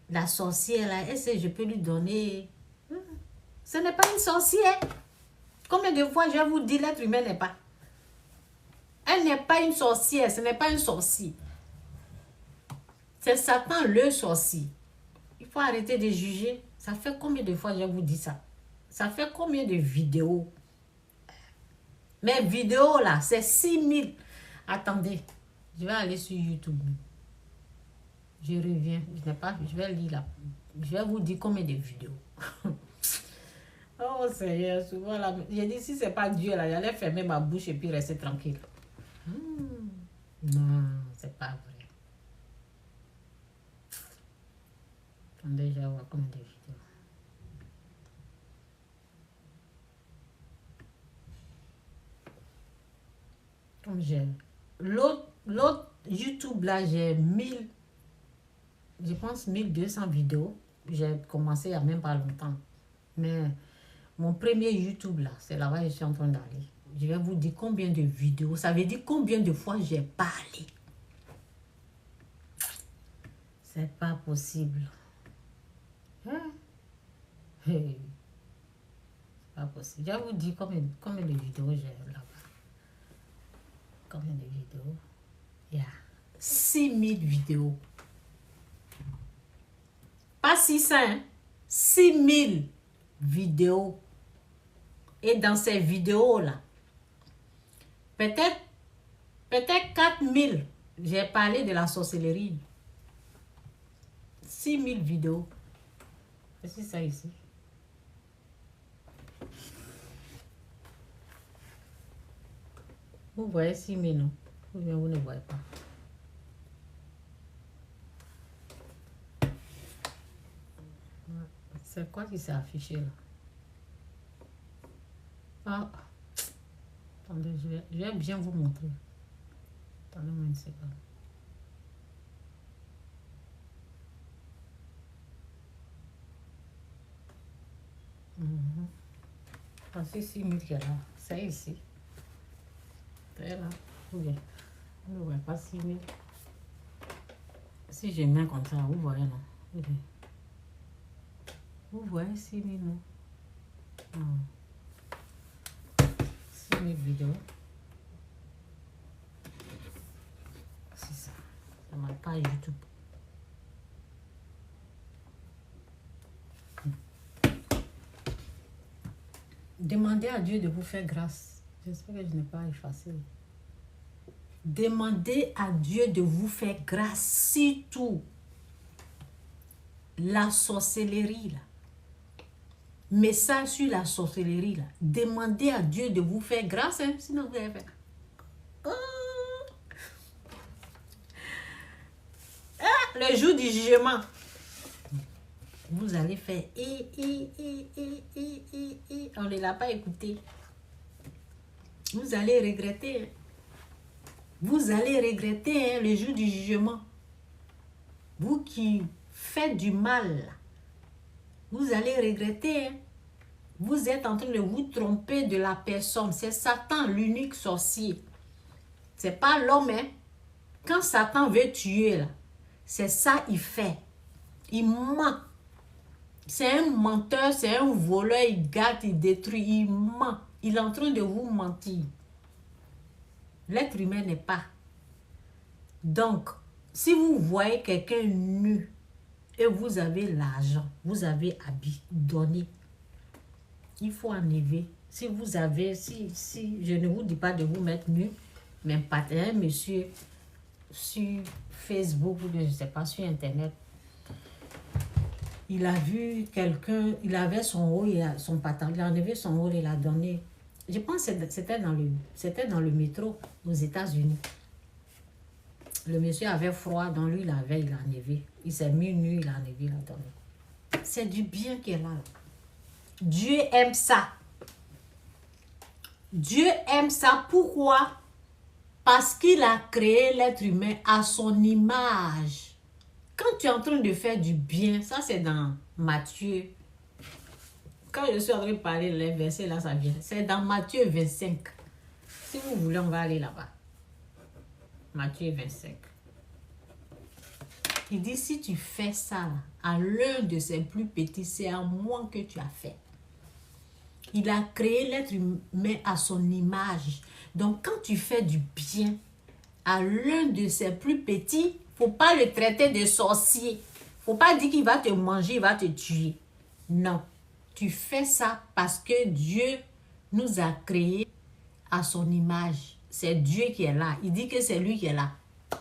la sorcière là, est-ce que je peux lui donner... Ce n'est pas une sorcière. Combien de fois je vais vous dire, l'être humain n'est pas. Elle n'est pas une sorcière, ce n'est pas un sorcier. C'est Satan le sorcier. Il faut arrêter de juger. Ça fait combien de fois je vous dis ça? Ça fait combien de vidéos? Mes vidéos là, c'est 6000. Attendez, je vais aller sur YouTube. Je reviens. Je vais lire là. Je vais vous dire combien de vidéos. Oh Seigneur, souvent là. J'ai dit si c'est pas Dieu là, j'allais fermer ma bouche et puis rester tranquille. Non, c'est pas vrai. Attendez, je vais voir combien de vidéos. Comme j'ai l'autre YouTube là, j'ai 1000, je pense 1200 vidéos. J'ai commencé il n'y a même pas longtemps. Mais mon premier YouTube là, c'est là-bas que je suis en train d'aller. Je vais vous dire combien de vidéos. Ça veut dire combien de fois j'ai parlé. C'est pas possible. Hein? Hey. C'est pas possible. Je vais vous dire combien de vidéos j'ai là-bas. Combien de vidéos? Il y a 6000 vidéos. Pas 600, hein? 6000 vidéos. Et dans ces vidéos-là, peut-être 4000, j'ai parlé de la sorcellerie. 6000 vidéos. C'est ça ici. Vous voyez 6000, non? Ou bien vous ne voyez pas. C'est quoi qui s'est affiché là? Ah, attendez, je vais bien vous montrer. Attendez-moi une seconde. C'est 6000 qui est là. C'est ici. C'est là. Ou bien, vous ne voyez pas 6000. Si je mets comme ça, vous voyez, non? Vous voyez 6000, non? 6000 vidéos. C'est ça. Ça m'a pas YouTube. Demandez à Dieu de vous faire grâce. J'espère que je n'ai pas effacé. Demandez à Dieu de vous faire grâce. Surtout la sorcellerie là. Message sur la sorcellerie là. Demandez à Dieu de vous faire grâce, hein, sinon vous allez faire. Le jour du jugement, vous allez faire on ne l'a pas écouté. Vous allez regretter. Vous allez regretter, hein, le jour du jugement. Vous qui faites du mal, vous allez regretter. Hein. Vous êtes en train de vous tromper de la personne. C'est Satan, l'unique sorcier. C'est pas l'homme. Hein. Quand Satan veut tuer, là, c'est ça il fait. Il ment. C'est un menteur, c'est un voleur, il gâte, il détruit, il ment. Il est en train de vous mentir. L'être humain n'est pas. Donc, si vous voyez quelqu'un nu et vous avez l'argent, vous avez habit, donné, il faut enlever. Si vous avez, si je ne vous dis pas de vous mettre nu, mais pas un monsieur sur Facebook ou je ne sais pas, sur Internet, il a vu quelqu'un, il avait son haut, son pantalon, il a enlevé son haut, il a donné. Je pense que c'était dans le métro aux États-Unis. Le monsieur avait froid, donc lui, il a enlevé. Il s'est mis nu, il a enlevé, il a donné. C'est du bien qu'il a là. Dieu aime ça. Dieu aime ça. Pourquoi? Parce qu'il a créé l'être humain à son image. Quand tu es en train de faire du bien, ça c'est dans Matthieu. Quand je suis en train de parler, les versets là, ça vient. C'est dans Matthieu 25. Si vous voulez, on va aller là-bas. Matthieu 25. Il dit, si tu fais ça à l'un de ses plus petits, c'est à moi que tu as fait. Il a créé l'être humain à son image. Donc, quand tu fais du bien à l'un de ses plus petits, il ne faut pas le traiter de sorcier. Il ne faut pas dire qu'il va te manger, il va te tuer. Non. Tu fais ça parce que Dieu nous a créés à son image. C'est Dieu qui est là. Il dit que c'est lui qui est là.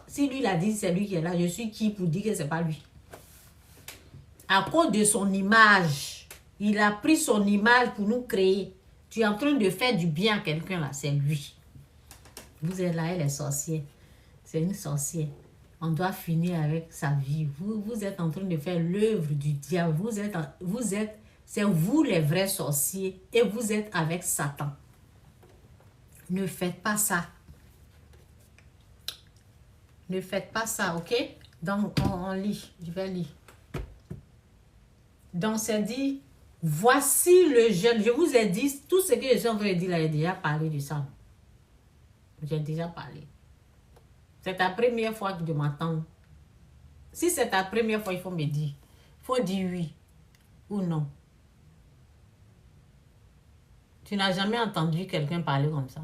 Si lui l'a dit, c'est lui qui est là. Je suis qui pour dire que ce n'est pas lui? À cause de son image. Il a pris son image pour nous créer. Tu es en train de faire du bien à quelqu'un là. C'est lui. Vous êtes là, elle est sorcière. C'est une sorcière. On doit finir avec sa vie. Vous êtes en train de faire l'œuvre du diable. C'est vous les vrais sorciers. Et vous êtes avec Satan. Ne faites pas ça. Ne faites pas ça, ok? Donc, on lit. Je vais lire. Donc, c'est dit, voici le jeune. Je vous ai dit, tout ce que je suis en train de dire là, j'ai déjà parlé de ça. J'ai déjà parlé. C'est ta première fois que tu m'entends. Si c'est ta première fois, il faut me dire. Il faut dire oui ou non. Tu n'as jamais entendu quelqu'un parler comme ça.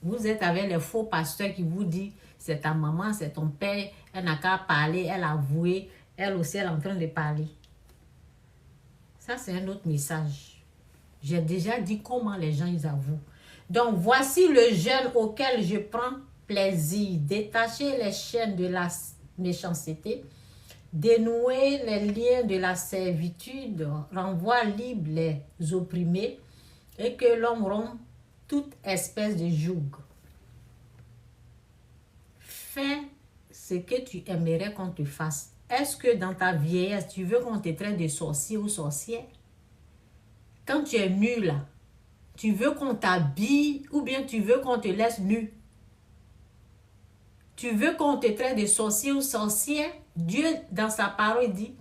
Vous êtes avec les faux pasteurs qui vous disent c'est ta maman, c'est ton père, elle n'a qu'à parler, elle a avoué, elle aussi elle est en train de parler. Ça c'est un autre message. J'ai déjà dit comment les gens ils avouent. Donc voici le jeune auquel je prends plaisir. Détacher les chaînes de la méchanceté, dénouer les liens de la servitude, renvoie libre les opprimés et que l'homme rompe toute espèce de joug. Fais ce que tu aimerais qu'on te fasse. Est-ce que dans ta vieillesse, tu veux qu'on te traite de sorcier ou sorcière? Quand tu es nu là, tu veux qu'on t'habille ou bien tu veux qu'on te laisse nu? Tu veux qu'on te traite de sorcier ou sorcière? Dieu, dans sa parole, dit,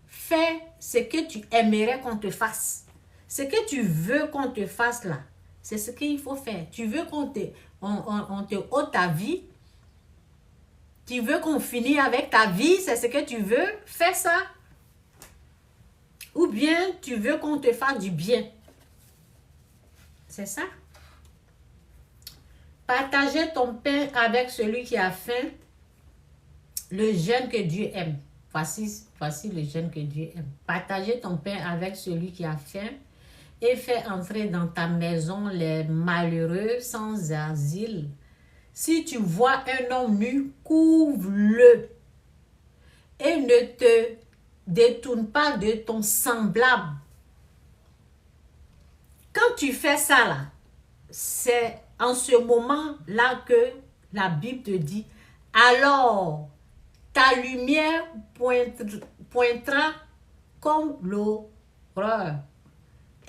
fais ce que tu aimerais qu'on te fasse. Ce que tu veux qu'on te fasse là, c'est ce qu'il faut faire. Tu veux qu'on te ôte ta vie? Tu veux qu'on finisse avec ta vie? C'est ce que tu veux? Fais ça. Ou bien tu veux qu'on te fasse du bien? C'est ça. Partager ton pain avec celui qui a faim. Le jeûne que Dieu aime. Voici le jeûne que Dieu aime. Partager ton pain avec celui qui a faim. Et fais entrer dans ta maison les malheureux sans asile. Si tu vois un homme nu, couvre-le. Et ne te détourne pas de ton semblable. Quand tu fais ça là, c'est en ce moment-là que la Bible te dit, alors ta lumière pointera comme l'aurore.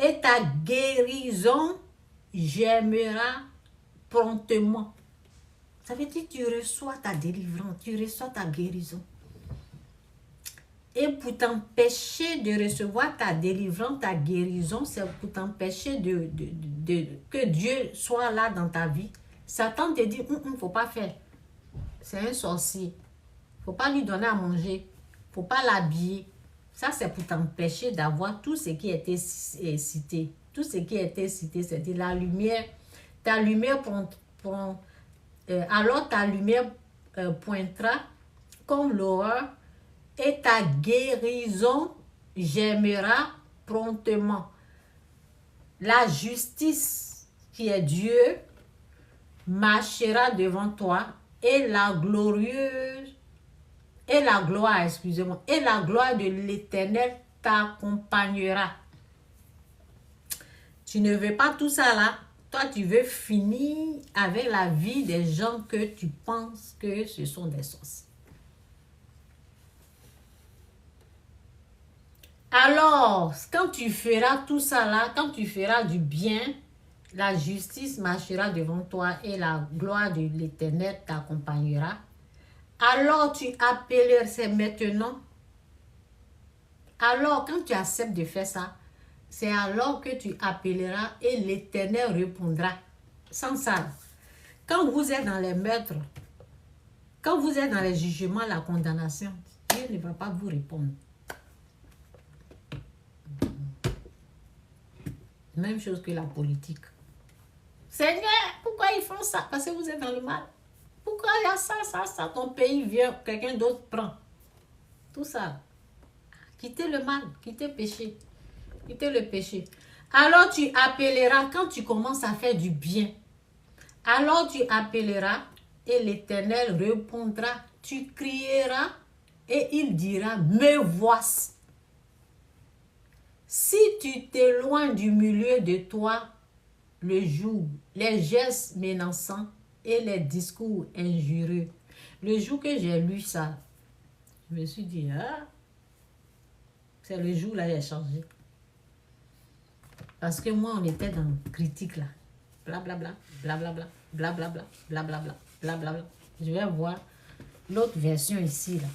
Et ta guérison germera promptement. Ça veut dire que tu reçois ta délivrance, tu reçois ta guérison. Et pour t'empêcher de recevoir ta délivrance, ta guérison, c'est pour t'empêcher que Dieu soit là dans ta vie. Satan te dit, il ne faut pas faire. C'est un sorcier. Il ne faut pas lui donner à manger. Il ne faut pas l'habiller. Ça, c'est pour t'empêcher d'avoir tout ce qui était cité. Tout ce qui était cité, c'était la lumière. Ta lumière alors ta lumière pointera comme l'horreur et ta guérison germera promptement. La justice qui est Dieu marchera devant toi et la gloire, excusez-moi, et la gloire de l'Éternel t'accompagnera. Tu ne veux pas tout ça là. Toi, tu veux finir avec la vie des gens que tu penses que ce sont des sorciers. Alors, quand tu feras tout ça là, quand tu feras du bien, la justice marchera devant toi et la gloire de l'Éternel t'accompagnera. Alors tu appelleras, c'est maintenant. Alors, quand tu acceptes de faire ça, c'est alors que tu appelleras et l'Éternel répondra. Sans ça, quand vous êtes dans les meurtres, quand vous êtes dans les jugements, la condamnation, Dieu ne va pas vous répondre. Même chose que la politique. Seigneur, pourquoi ils font ça? Parce que vous êtes dans le mal. Pourquoi il y a ça? Ton pays vient, quelqu'un d'autre prend. Tout ça. Quittez le mal, quittez le péché. Quittez le péché. Alors tu appelleras, quand tu commences à faire du bien, alors tu appelleras et l'Éternel répondra. Tu crieras et il dira, me voici. Si tu t'éloignes du milieu de toi le jour, les gestes menaçants et les discours injurieux. Le jour que j'ai lu ça, je me suis dit, ah, c'est le jour là, il a changé. Parce que moi, on était dans critique là. Blablabla, blablabla, blablabla, blablabla, blablabla. Je vais voir l'autre version ici là.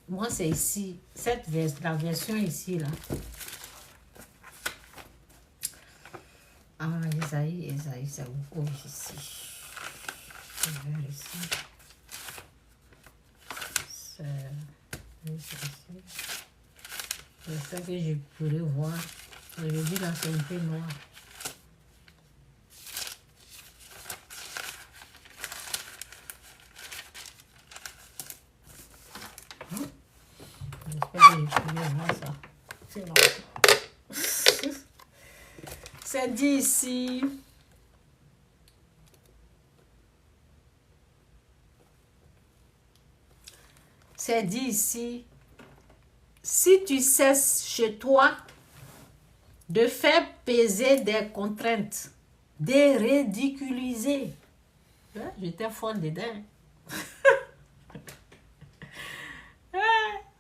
Moi, c'est ici, la version ici là. Ah, Esaïe, c'est beaucoup ici. Je vais vers ici. C'est ici. J'espère que je pourrai voir. Aujourd'hui, là, c'est un peu noir. J'espère que je pourrai voir ça. C'est noir. C'est dit ici. C'est dit ici. Si tu cesses chez toi de faire peser des contraintes, de ridiculiser. J'étais folle dedans.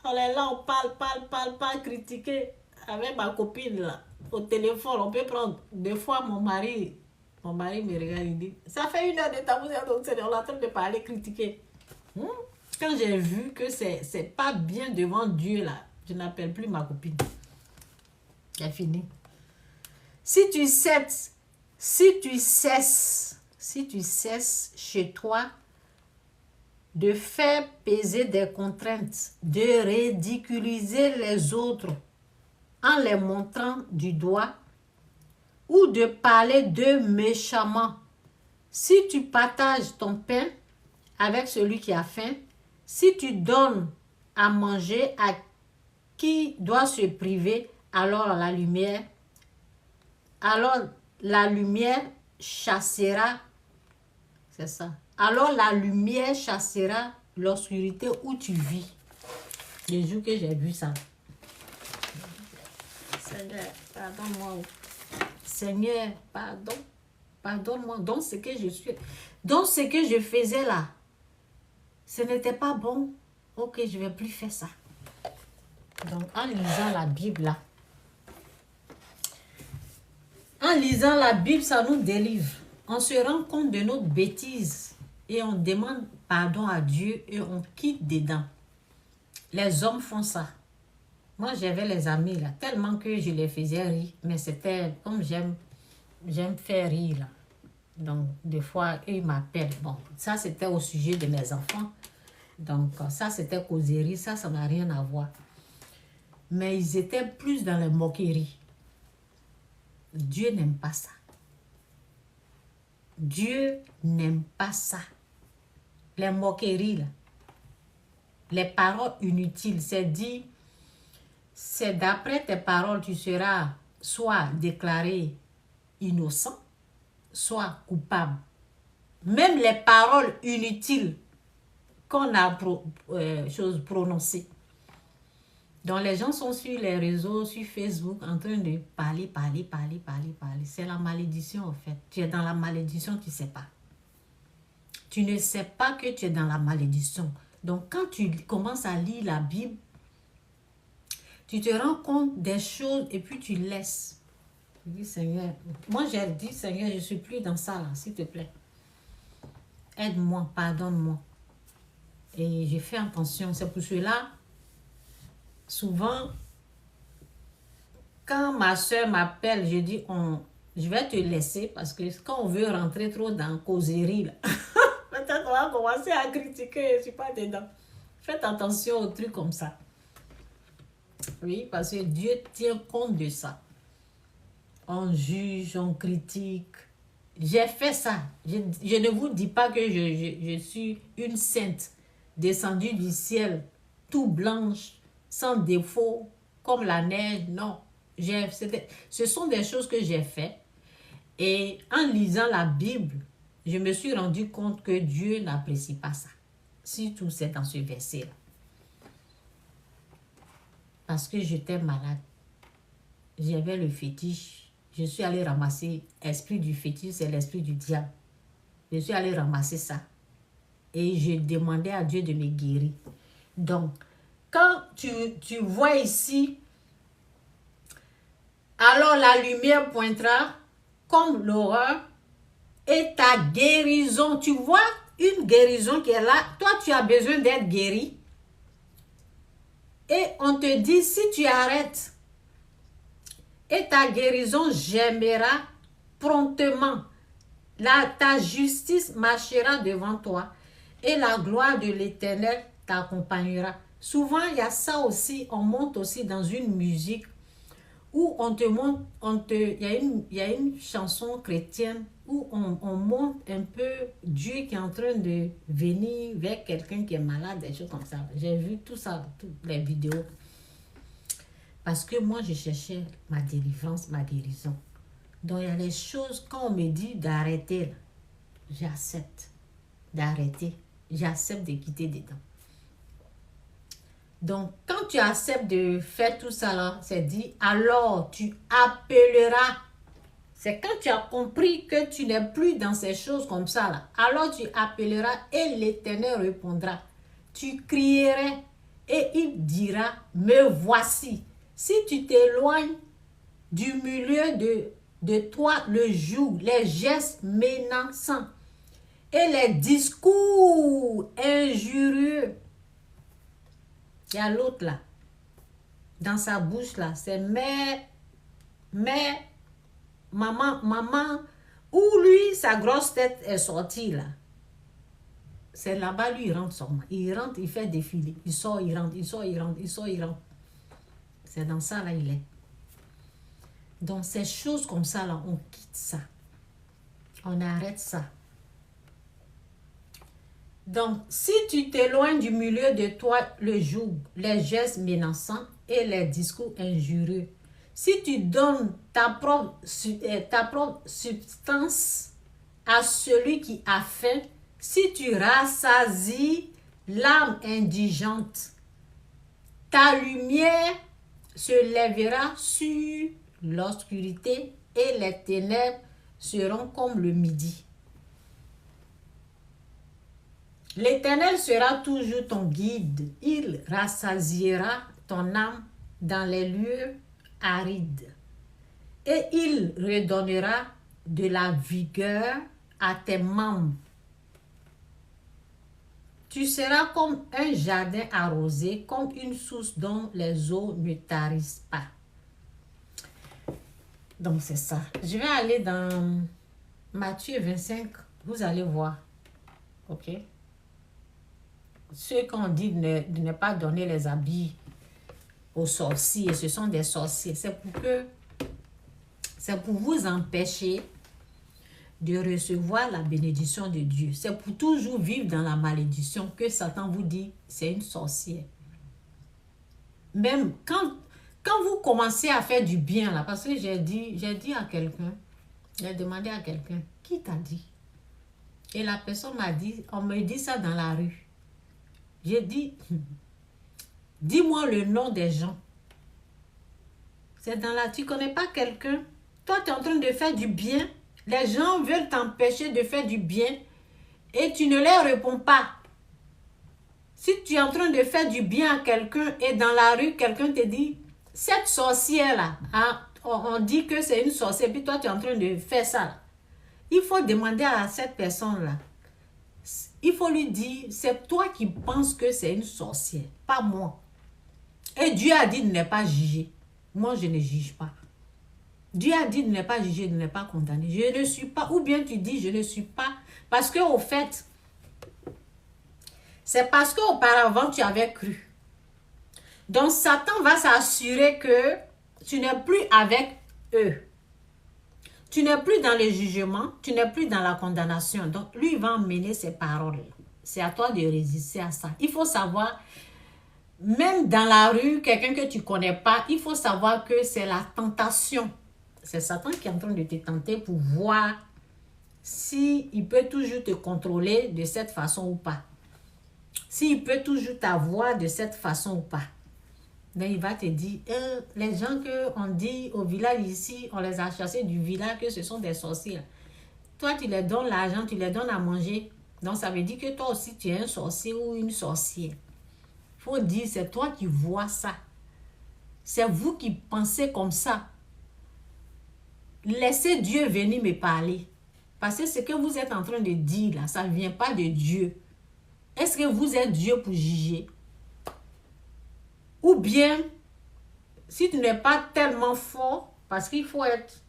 On est là, on parle, critiquer. Avec ma copine là, au téléphone, on peut prendre. Des fois, mon mari me regarde, il dit, ça fait 1 heure de temps, on est en train de parler, critiquer. Quand j'ai vu que c'est pas bien devant Dieu là, je n'appelle plus ma copine. C'est fini. Si tu cesses chez toi de faire peser des contraintes, de ridiculiser les autres en les montrant du doigt ou de parler d'eux méchamment, si tu partages ton pain avec celui qui a faim, si tu donnes à manger à qui doit se priver, alors la lumière chassera, c'est ça. Alors la lumière chassera l'obscurité où tu vis. Le jour que j'ai vu ça. Seigneur, pardonne-moi. Seigneur, pardonne-moi. Donc ce que je faisais là, ce n'était pas bon. Ok, je ne vais plus faire ça. Donc en lisant la Bible là, ça nous délivre. On se rend compte de notre bêtise et on demande pardon à Dieu et on quitte dedans. Les hommes font ça. Moi, j'avais les amis là, tellement que je les faisais rire. Mais c'était comme j'aime faire rire là. Donc, des fois, eux, ils m'appellent. Bon, ça, c'était au sujet de mes enfants. Donc, ça, c'était causerie. Ça n'a rien à voir. Mais ils étaient plus dans les moqueries. Dieu n'aime pas ça. Dieu n'aime pas ça. Les moqueries, là. les paroles inutiles. C'est dit, c'est d'après tes paroles, tu seras soit déclaré innocent, soit coupable. Même les paroles inutiles qu'on a prononcées. Donc, les gens sont sur les réseaux, sur Facebook, en train de parler. C'est la malédiction, en fait. Tu es dans la malédiction, tu ne sais pas. Tu ne sais pas que tu es dans la malédiction. Donc, quand tu commences à lire la Bible, tu te rends compte des choses et puis tu laisses. Je dis, Seigneur, moi j'ai dit, Seigneur, je ne suis plus dans ça, là, s'il te plaît. Aide-moi, pardonne-moi. Et j'ai fait attention. C'est pour cela, souvent, quand ma soeur m'appelle, je dis, je vais te laisser parce que quand on veut rentrer trop dans la causerie, là, peut-être on va commencer à critiquer, je ne suis pas dedans. Faites attention aux trucs comme ça. Oui, parce que Dieu tient compte de ça. On juge, on critique. J'ai fait ça. Je ne vous dis pas que je suis une sainte descendue du ciel, tout blanche, sans défaut, comme la neige. Non. Ce sont des choses que j'ai faites. Et en lisant la Bible, je me suis rendu compte que Dieu n'apprécie pas ça. Surtout c'est dans ce verset-là. Parce que j'étais malade. J'avais le fétiche. Je suis allée ramasser l'esprit du fétiche, c'est l'esprit du diable. Je suis allée ramasser ça. Et je demandais à Dieu de me guérir. Donc, quand tu vois ici, alors la lumière pointera comme l'horreur et ta guérison. Tu vois une guérison qui est là. Toi, tu as besoin d'être guéri. Et on te dit, si tu arrêtes, et ta guérison germera promptement. Ta justice marchera devant toi et la gloire de l'Éternel t'accompagnera. Souvent, il y a ça aussi, on monte aussi dans une musique où on te montre, il y a une chanson chrétienne où on montre un peu Dieu qui est en train de venir vers quelqu'un qui est malade, des choses comme ça. J'ai vu tout ça, toutes les vidéos. Parce que moi, je cherchais ma délivrance, ma guérison. Donc, il y a des choses, quand on me dit d'arrêter, j'accepte d'arrêter. J'accepte de quitter dedans. Donc, quand tu acceptes de faire tout ça, là, c'est dit, alors tu appelleras. C'est quand tu as compris que tu n'es plus dans ces choses comme ça, là. Alors tu appelleras et l'Éternel répondra. Tu crierais et il dira, me voici. Si tu t'éloignes du milieu de toi le joug, les gestes menaçants et les discours injurieux. Il y a l'autre là, dans sa bouche là, c'est mais, maman, où lui, sa grosse tête est sortie là. C'est là-bas, lui, il rentre seulement. Il rentre, il fait défiler. Il sort, il rentre, il sort, il rentre, il sort, il rentre. C'est dans ça là, il est. Donc, ces choses comme ça là, on quitte ça. On arrête ça. Donc, si tu t'éloignes du milieu de toi le joug, les gestes menaçants et les discours injurieux, si tu donnes ta propre substance à celui qui a faim, si tu rassasies l'âme indigente, ta lumière se lèvera sur l'obscurité et les ténèbres seront comme le midi. L'Éternel sera toujours ton guide. Il rassasiera ton âme dans les lieux arides. Et il redonnera de la vigueur à tes membres. Tu seras comme un jardin arrosé, comme une source dont les eaux ne tarissent pas. Donc c'est ça. Je vais aller dans Matthieu 25. Vous allez voir. Ok? Ceux qu'on dit de ne pas donner les habits aux sorciers, ce sont des sorciers. C'est pour vous empêcher de recevoir la bénédiction de Dieu. C'est pour toujours vivre dans la malédiction que Satan vous dit, c'est une sorcière. Même quand vous commencez à faire du bien, là, parce que j'ai dit à quelqu'un, j'ai demandé à quelqu'un, qui t'a dit? Et la personne m'a dit, on me dit ça dans la rue. J'ai dit, dis-moi le nom des gens. C'est dans la... Tu ne connais pas quelqu'un? Toi, tu es en train de faire du bien. Les gens veulent t'empêcher de faire du bien et tu ne leur réponds pas. Si tu es en train de faire du bien à quelqu'un et dans la rue, quelqu'un te dit, cette sorcière-là, hein, on dit que c'est une sorcière, puis toi, tu es en train de faire ça. Là. Il faut demander à cette personne-là. Il faut lui dire, c'est toi qui penses que c'est une sorcière, pas moi. Et Dieu a dit de ne pas juger. Moi, je ne juge pas. Dieu a dit de ne pas juger, de ne pas condamner. Je ne suis pas, ou bien tu dis je ne suis pas. Parce que au fait, c'est parce qu'auparavant tu avais cru. Donc Satan va s'assurer que tu n'es plus avec eux. Tu n'es plus dans le jugement, tu n'es plus dans la condamnation. Donc lui, il va emmener ses paroles. C'est à toi de résister à ça. Il faut savoir... Même dans la rue, quelqu'un que tu ne connais pas, il faut savoir que c'est la tentation. C'est Satan qui est en train de te tenter pour voir s'il peut toujours te contrôler de cette façon ou pas. S'il peut toujours t'avoir de cette façon ou pas. Donc il va te dire, les gens qu'on dit au village ici, on les a chassés du village, que ce sont des sorciers. Toi, tu leur donnes l'argent, tu leur donnes à manger. Donc ça veut dire que toi aussi, tu es un sorcier ou une sorcière. Faut dire, c'est toi qui vois ça. C'est vous qui pensez comme ça. Laissez Dieu venir me parler. Parce que ce que vous êtes en train de dire là, ça ne vient pas de Dieu. Est-ce que vous êtes Dieu pour juger? Ou bien, si tu n'es pas tellement fort, parce qu'il faut être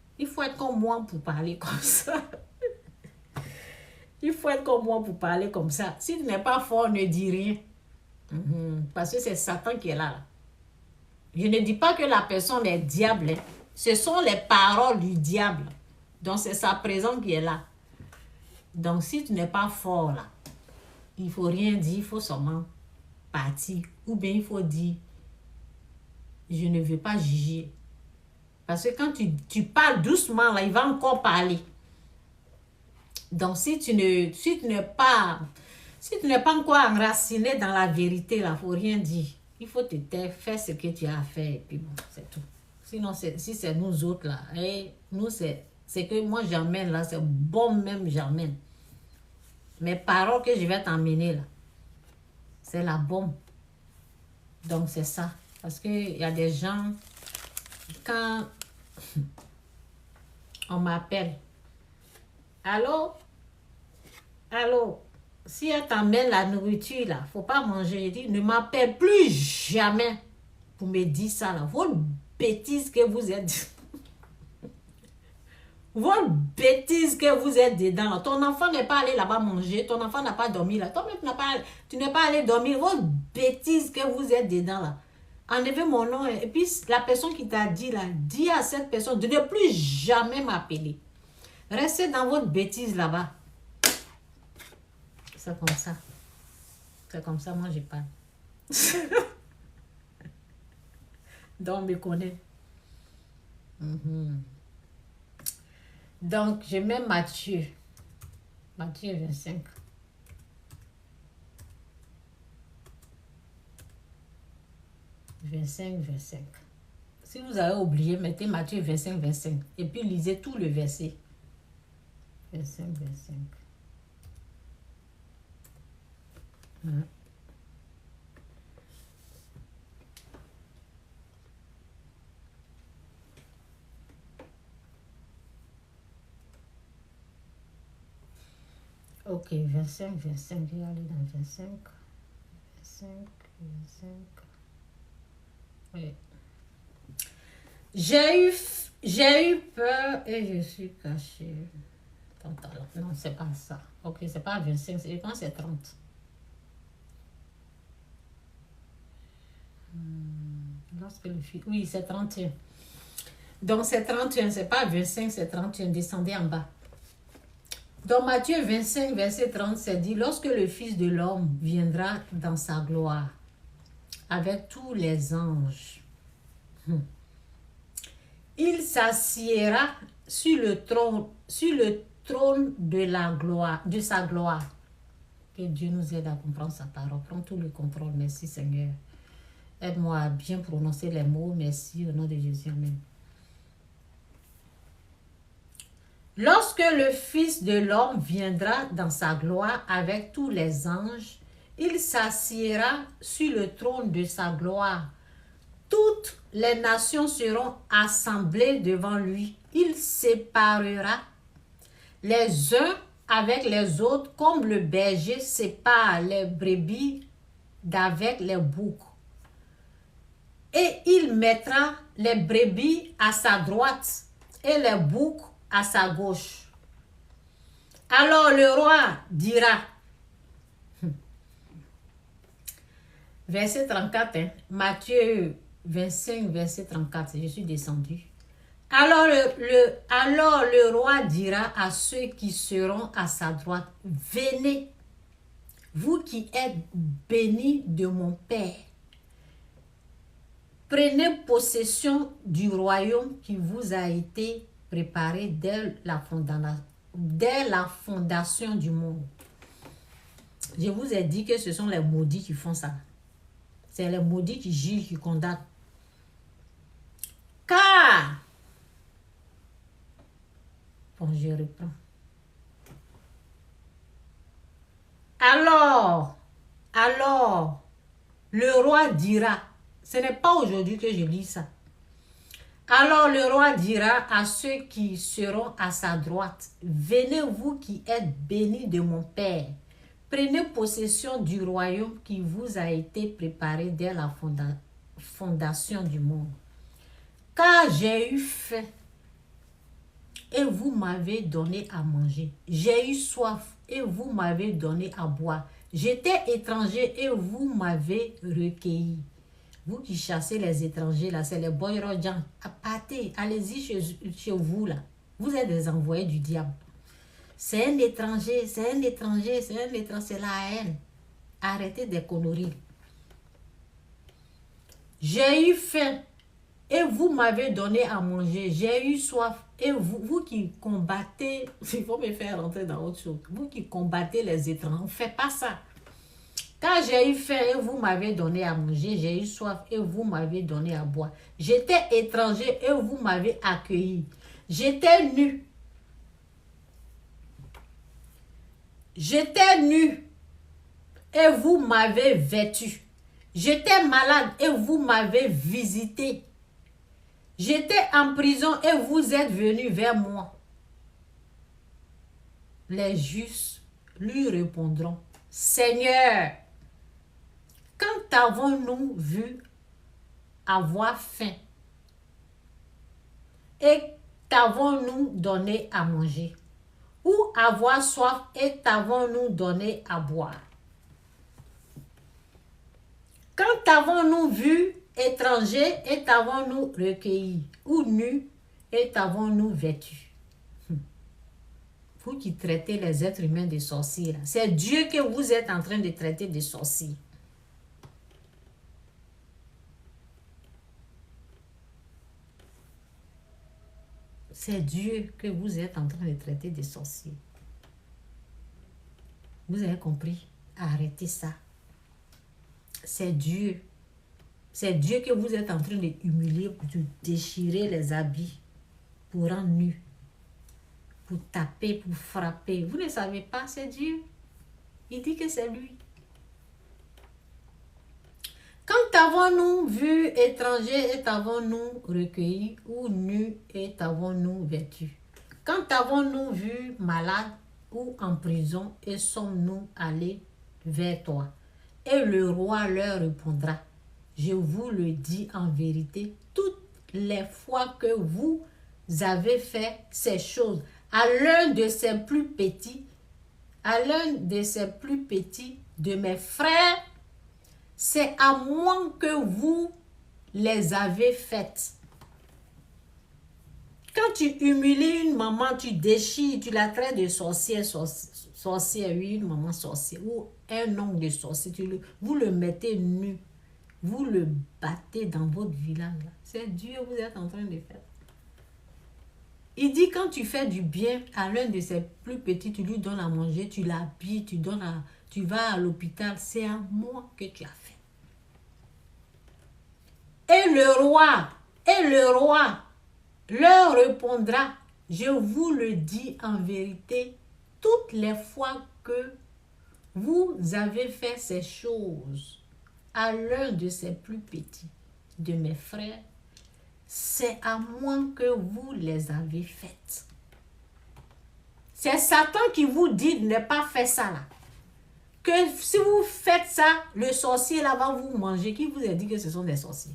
comme moi pour parler comme ça. Il faut être comme moi pour parler comme ça. Si tu n'es pas fort, ne dis rien. Parce que c'est Satan qui est là. Je ne dis pas que la personne est diable. Ce sont les paroles du diable. Donc c'est sa présence qui est là. Donc si tu n'es pas fort là, il ne faut rien dire, il faut seulement partir. Ou bien il faut dire, je ne veux pas juger. Parce que quand tu parles doucement là, il va encore parler. Donc si tu n'es pas encore enraciné dans la vérité, là, il ne faut rien dire. Il faut te taire, faire ce que tu as à faire, et puis bon, c'est tout. Sinon, si c'est nous autres, là, nous, c'est que moi, j'emmène, là, c'est bon même, j'emmène. Mes paroles que je vais t'emmener, là, c'est la bombe. Donc, c'est ça. Parce qu'il y a des gens, quand on m'appelle, allô? Allô? Si elle t'emmène la nourriture, là, faut pas manger. Je dis, ne m'appelle plus jamais pour me dire ça, là. Votre bêtise que vous êtes. Votre bêtise que vous êtes dedans, là. Ton enfant n'est pas allé là-bas manger. Ton enfant n'a pas dormi, là. Toi-même, tu n'es pas allé dormir. Votre bêtise que vous êtes dedans, là. Enlevez mon nom. Et puis, la personne qui t'a dit, là, dis à cette personne de ne plus jamais m'appeler. Restez dans votre bêtise là-bas. C'est comme ça. C'est comme ça, moi, je parle. Donc, on me connaît. Donc, je mets Matthieu. Matthieu 25. Si vous avez oublié, mettez Matthieu 25. Et puis, lisez tout le verset. 25. Ok, 25. Je vais aller dans 25. Oui. J'ai eu peur et je suis cachée. Non, c'est pas ça. Ok, c'est pas 25, je pense que c'est 30. Lorsque le fils... Oui, c'est 31. Donc, c'est 31, c'est pas 25, c'est 31. Descendez en bas. Dans Matthieu 25, verset 30, c'est dit, lorsque le Fils de l'homme viendra dans sa gloire, avec tous les anges, il s'assiera sur le trône de la gloire, de sa gloire. Que Dieu nous aide à comprendre sa parole. Prends tout le contrôle. Merci Seigneur. Aide-moi à bien prononcer les mots. Merci au nom de Jésus. Amen. Lorsque le Fils de l'homme viendra dans sa gloire avec tous les anges, il s'assiera sur le trône de sa gloire. Toutes les nations seront assemblées devant lui. Il séparera les uns avec les autres comme le berger sépare les brebis d'avec les boucs. Et il mettra les brebis à sa droite et les boucs à sa gauche. Alors le roi dira, verset 34, Matthieu 25, verset 34, je suis descendu. Alors le roi dira à ceux qui seront à sa droite, venez, vous qui êtes bénis de mon Père, prenez possession du royaume qui vous a été préparé dès la fondation du monde. Je vous ai dit que ce sont les maudits qui font ça. C'est les maudits qui jugent, qui condamnent. Car, bon, je reprends. Alors, le roi dira, ce n'est pas aujourd'hui que je lis ça. Alors le roi dira à ceux qui seront à sa droite, venez vous qui êtes bénis de mon Père, prenez possession du royaume qui vous a été préparé dès la fondation du monde. Car j'ai eu faim et vous m'avez donné à manger. J'ai eu soif et vous m'avez donné à boire. J'étais étranger et vous m'avez recueilli. Vous qui chassez les étrangers, là, c'est les boyrodjans. Partez, allez-y chez vous, là. Vous êtes des envoyés du diable. C'est un étranger, c'est un étranger, c'est un étranger, c'est la haine. Arrêtez des conneries. J'ai eu faim et vous m'avez donné à manger. J'ai eu soif et vous qui combattez, il faut me faire rentrer dans autre chose. Vous qui combattez les étrangers, ne faites pas ça. Quand j'ai eu faim et vous m'avez donné à manger, j'ai eu soif et vous m'avez donné à boire. J'étais étranger et vous m'avez accueilli. J'étais nu. J'étais nu et vous m'avez vêtu. J'étais malade et vous m'avez visité. J'étais en prison et vous êtes venus vers moi. Les justes lui répondront, Seigneur, quand avons-nous vu avoir faim et t'avons-nous donné à manger? Ou avoir soif et t'avons-nous donné à boire? Quand t'avons-nous vu étranger et t'avons-nous recueilli? Ou nu et t'avons-nous vêtu? Vous qui traitez les êtres humains de sorciers, c'est Dieu que vous êtes en train de traiter de sorciers. C'est Dieu que vous êtes en train de traiter de sorciers. Vous avez compris? Arrêtez ça. C'est Dieu. C'est Dieu que vous êtes en train de humilier, de déchirer les habits pour rendre nus, pour taper, pour frapper. Vous ne savez pas, c'est Dieu. Il dit que c'est lui. Quand t'avons-nous vu étranger et t'avons-nous recueilli, ou nu et t'avons-nous vêtu? Quand t'avons-nous vu malade ou en prison et sommes-nous allés vers toi? Et le roi leur répondra, je vous le dis en vérité, toutes les fois que vous avez fait ces choses à l'un de ces plus petits, de mes frères, c'est à moi que vous les avez faites. Quand tu humilies une maman, tu déchires, tu la traites de sorcière, sorcière, oui, une maman sorcière, ou un oncle de sorcier, vous le mettez nu, vous le battez dans votre village. C'est Dieu que vous êtes en train de faire. Il dit quand tu fais du bien à l'un de ses plus petits, tu lui donnes à manger, tu l'habilles, tu vas à l'hôpital, c'est à moi que tu as fait. Et le roi leur répondra, je vous le dis en vérité, toutes les fois que vous avez fait ces choses à l'un de ces plus petits de mes frères, c'est à moi que vous les avez faites. C'est Satan qui vous dit de ne pas faire ça là. Que si vous faites ça, le sorcier là va vous manger. Qui vous a dit que ce sont des sorciers?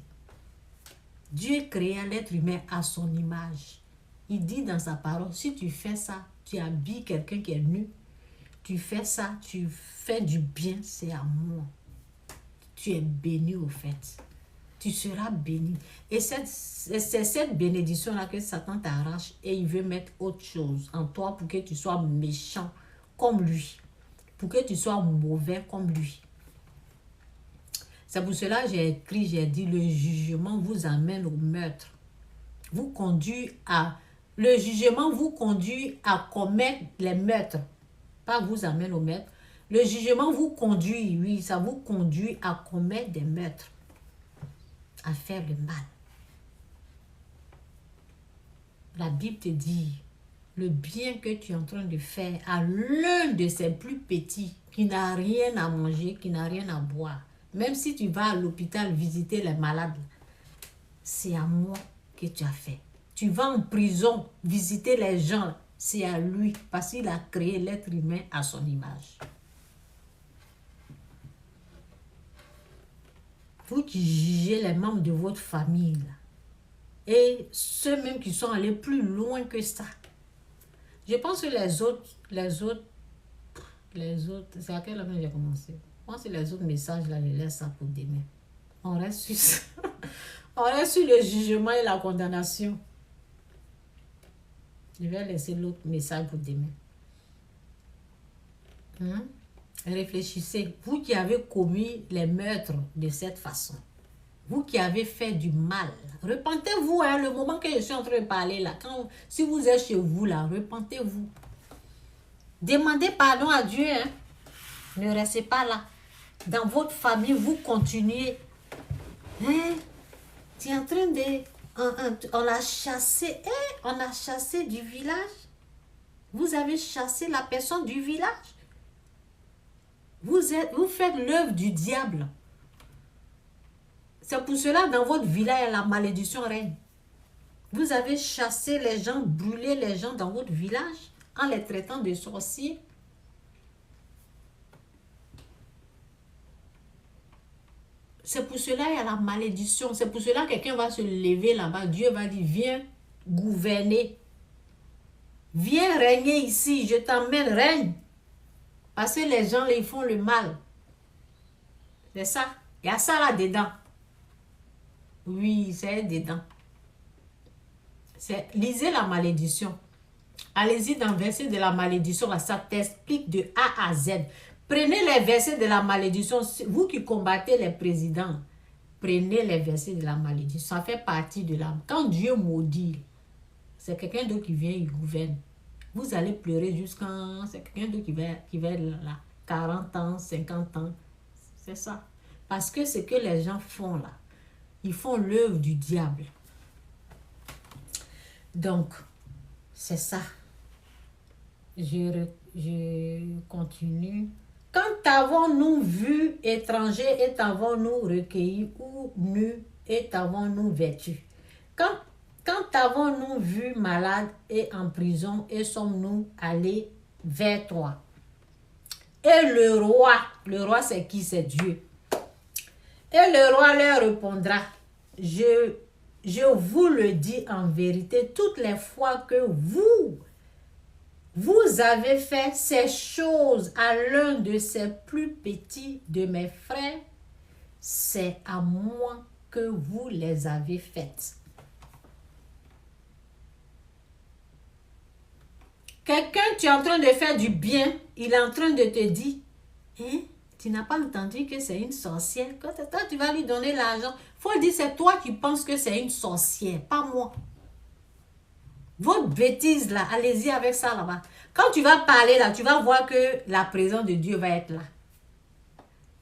Dieu créa l'être humain à son image. Il dit dans sa parole, si tu fais ça, tu habilles quelqu'un qui est nu, tu fais ça, tu fais du bien, c'est à moi. Tu es béni au fait. Tu seras béni. Et c'est cette bénédiction-là que Satan t'arrache et il veut mettre autre chose en toi pour que tu sois méchant comme lui. Pour que tu sois mauvais comme lui. C'est pour cela que j'ai écrit, j'ai dit, le jugement vous amène au meurtre. Le jugement vous conduit à commettre les meurtres. Pas vous amène au meurtre. Le jugement vous conduit, oui, ça vous conduit à commettre des meurtres. À faire le mal. La Bible te dit, le bien que tu es en train de faire à l'un de ces plus petits qui n'a rien à manger, qui n'a rien à boire, même si tu vas à l'hôpital visiter les malades, c'est à moi que tu as fait. Tu vas en prison visiter les gens, c'est à lui, parce qu'il a créé l'être humain à son image. Vous qui jugez les membres de votre famille, là, et ceux même qui sont allés plus loin que ça. Je pense que les autres, c'est à quelle heure j'ai commencé? Je pense que les autres messages, là, je laisse ça pour demain. On reste sur ça. On reste sur le jugement et la condamnation. Je vais laisser l'autre message pour demain. Réfléchissez. Vous qui avez commis les meurtres de cette façon. Vous qui avez fait du mal. Repentez-vous, hein, le moment que je suis en train de parler là. Si vous êtes chez vous là, repentez-vous. Demandez pardon à Dieu. Hein. Ne restez pas là. Dans votre famille, vous continuez. Hein? Tu es en train de... On l'a chassé. On a chassé du village. Vous avez chassé la personne du village. Vous faites l'œuvre du diable. C'est pour cela, dans votre village, la malédiction règne. Vous avez chassé les gens, brûlé les gens dans votre village en les traitant de sorciers. C'est pour cela qu'il y a la malédiction. C'est pour cela que quelqu'un va se lever là-bas. Dieu va dire, viens gouverner. Viens régner ici. Je t'emmène, règne. Parce que les gens, ils font le mal. C'est ça. Il y a ça là-dedans. Oui, c'est dedans. Lisez la malédiction. Allez-y dans le verset de la malédiction. Là, ça t'explique de A à Z. Prenez les versets de la malédiction. Vous qui combattez les présidents, prenez les versets de la malédiction. Ça fait partie de la... Quand Dieu maudit, c'est quelqu'un d'autre qui vient, il gouverne. Vous allez pleurer jusqu'à... C'est quelqu'un d'autre qui va être là. 40 ans, 50 ans. C'est ça. Parce que ce que les gens font là, ils font l'œuvre du diable. Donc, c'est ça. Je continue. Quand avons-nous vu étranger et t'avons-nous recueilli ou nu et t'avons-nous vêtu? Quand avons-nous vu malade et en prison et sommes-nous allés vers toi? Et le roi c'est qui? C'est Dieu. Et le roi leur répondra, je vous le dis en vérité, toutes les fois que vous avez fait ces choses à l'un de ces plus petits de mes frères, c'est à moi que vous les avez faites. Quelqu'un, tu es en train de faire du bien, il est en train de te dire, hein, tu n'as pas entendu que c'est une sorcière. Quand toi, tu vas lui donner l'argent, il faut dire, c'est toi qui penses que c'est une sorcière, pas moi. Votre bêtise là, allez-y avec ça là-bas. Quand tu vas parler là, tu vas voir que la présence de Dieu va être là.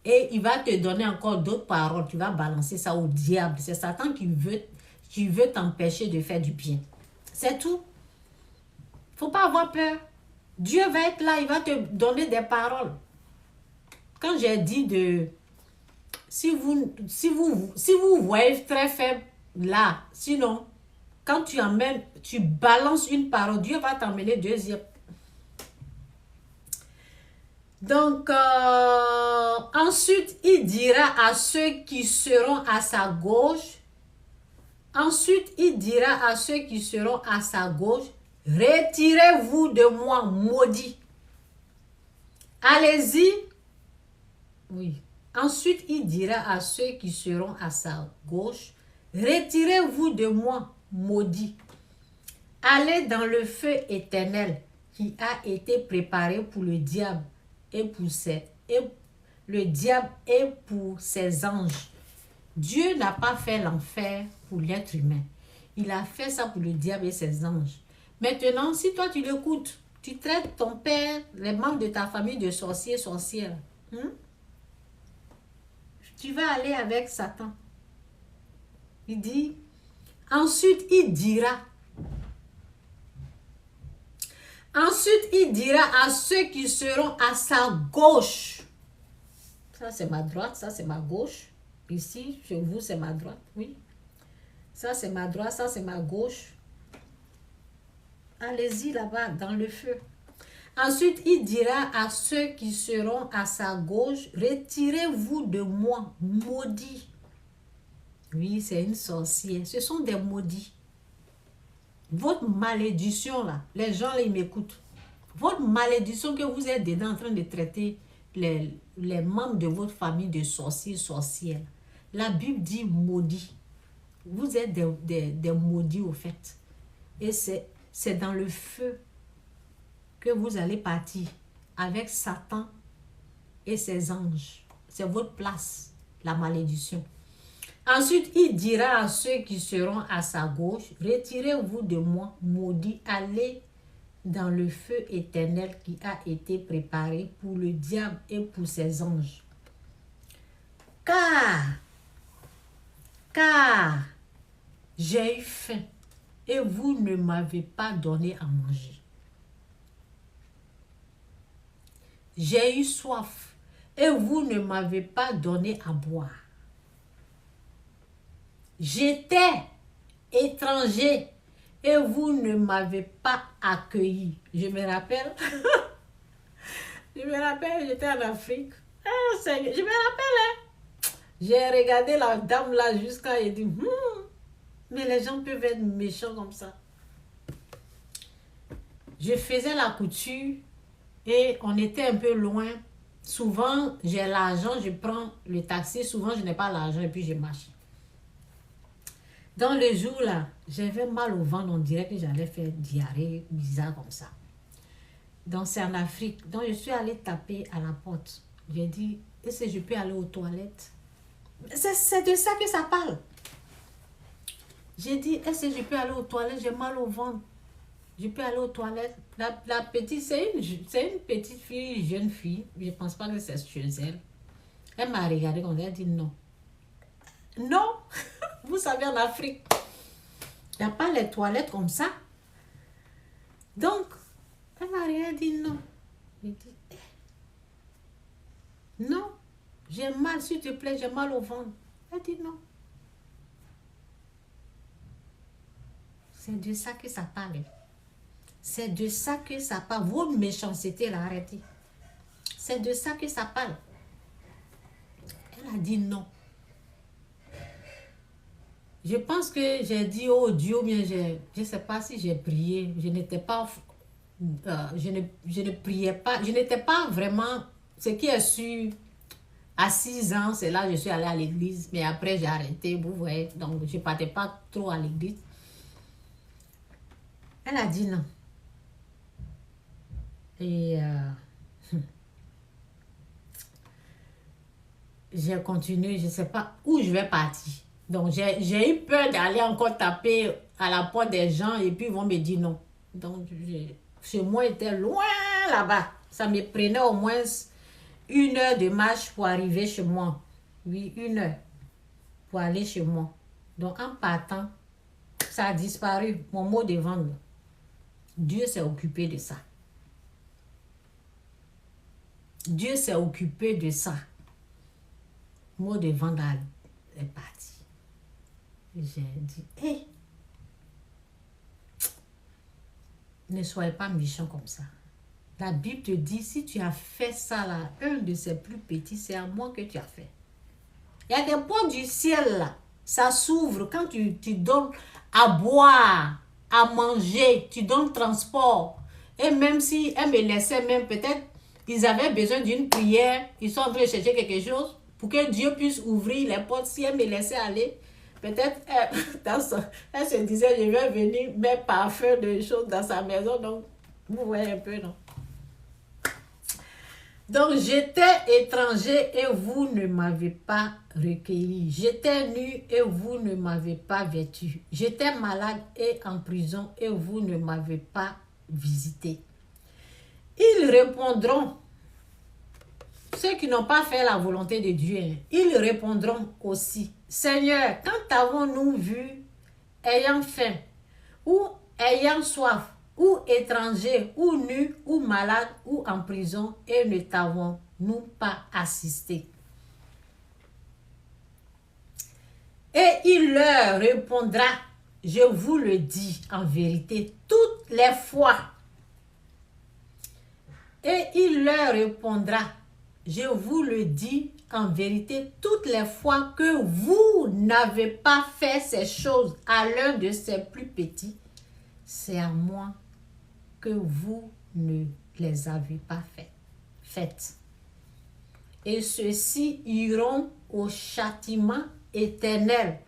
Et il va te donner encore d'autres paroles. Tu vas balancer ça au diable. C'est Satan qui veut t'empêcher de faire du bien. C'est tout. Faut pas avoir peur. Dieu va être là, il va te donner des paroles. Quand j'ai dit de... Si vous voyez très faible là, sinon, quand tu balances une parole, Dieu va t'emmener deuxième. Donc, ensuite, il dira à ceux qui seront à sa gauche, retirez-vous de moi, maudit. Allez-y. Oui. Ensuite, il dira à ceux qui seront à sa gauche, retirez-vous de moi, maudit. Allez dans le feu éternel qui a été préparé pour le diable et pour ses anges. Dieu n'a pas fait l'enfer pour l'être humain. Il a fait ça pour le diable et ses anges. Maintenant, si toi tu l'écoutes, tu traites ton père, les membres de ta famille de sorciers, sorcières, tu vas aller avec Satan. Il dit, ensuite il dira à ceux qui seront à sa gauche. Ça c'est ma droite, ça c'est ma gauche. Ici, chez vous, c'est ma droite, oui. Ça c'est ma droite, ça c'est ma gauche. Allez-y là-bas, dans le feu. Ensuite, il dira à ceux qui seront à sa gauche, retirez-vous de moi, maudits. Oui, c'est une sorcière. Ce sont des maudits. Votre malédiction, là, les gens, là, ils m'écoutent. Votre malédiction que vous êtes dedans en train de traiter les membres de votre famille de sorciers, sorcières. La Bible dit maudit. Vous êtes des maudits au fait. Et c'est dans le feu que vous allez partir avec Satan et ses anges. C'est votre place, la malédiction. Ensuite, il dira à ceux qui seront à sa gauche, retirez-vous de moi, maudits, allez dans le feu éternel qui a été préparé pour le diable et pour ses anges. Car j'ai eu faim et vous ne m'avez pas donné à manger. J'ai eu soif et vous ne m'avez pas donné à boire. J'étais étranger et vous ne m'avez pas accueilli. Je me rappelle, j'étais en Afrique. Je me rappelle, hein? J'ai regardé la dame là jusqu'à et dit, mais les gens peuvent être méchants comme ça. Je faisais la couture et on était un peu loin. Souvent, j'ai l'argent, je prends le taxi. Souvent, je n'ai pas l'argent et puis je marche. Dans le jour là, j'avais mal au ventre, on dirait que j'allais faire diarrhée bizarre comme ça. Donc c'est en Afrique. Donc je suis allée taper à la porte. J'ai dit, est-ce que je peux aller aux toilettes? C'est de ça que ça parle. J'ai dit, est-ce que je peux aller aux toilettes? J'ai mal au ventre. Je peux aller aux toilettes. La petite, c'est une petite fille, jeune fille. Je ne pense pas que c'est chez elle. Elle m'a regardé comme elle a dit non. Non! Vous savez, en Afrique, il n'y a pas les toilettes comme ça. Donc, elle m'a rien dit non. J'ai dit, non, j'ai mal, s'il te plaît, j'ai mal au ventre. Elle dit non. C'est de ça que ça parle. C'est de ça que ça parle. Votre méchanceté, là, arrêtez. C'est de ça que ça parle. Elle a dit non. Je pense que j'ai dit, oh Dieu, mais je ne sais pas si j'ai prié. Je n'étais pas, je ne priais pas. Je n'étais pas vraiment, ce qui est sûr, à 6 ans, c'est là que je suis allée à l'église. Mais après, j'ai arrêté, vous voyez. Donc, je ne partais pas trop à l'église. Elle a dit non. Et j'ai continué, je ne sais pas où je vais partir. Donc, j'ai eu peur d'aller encore taper à la porte des gens et puis ils vont me dire non. Donc, chez moi était loin là-bas. Ça me prenait au moins 1 heure de marche pour arriver chez moi. Oui, 1 heure pour aller chez moi. Donc, en partant, ça a disparu, mon mot de vente. Dieu s'est occupé de ça. Dieu s'est occupé de ça. Mot de vente est parti. J'ai dit, hé, ne soyez pas méchant comme ça. La Bible te dit, si tu as fait ça là, un de ces plus petits, c'est à moi que tu as fait. Il y a des portes du ciel là, ça s'ouvre quand tu donnes à boire, à manger, tu donnes transport. Et même si elle me laissait même, peut-être, ils avaient besoin d'une prière, ils sont en train de chercher quelque chose pour que Dieu puisse ouvrir les portes. Si elle me laissait aller, peut-être, elle se disait, je vais venir mettre parfum de choses dans sa maison. Donc, vous voyez un peu, non? Donc, j'étais étranger et vous ne m'avez pas recueilli. J'étais nu et vous ne m'avez pas vêtu. J'étais malade et en prison et vous ne m'avez pas visité. Ils répondront, ceux qui n'ont pas fait la volonté de Dieu, ils répondront aussi, Seigneur, quand avons-nous vu ayant faim ou ayant soif, ou étranger, ou nu, ou malade, ou en prison, et ne t'avons-nous pas assisté? Et il leur répondra, je vous le dis en vérité, toutes les fois. Et il leur répondra, je vous le dis en vérité, toutes les fois que vous n'avez pas fait ces choses à l'un de ces plus petits, c'est à moi que vous ne les avez pas faites. Et ceux-ci iront au châtiment éternel,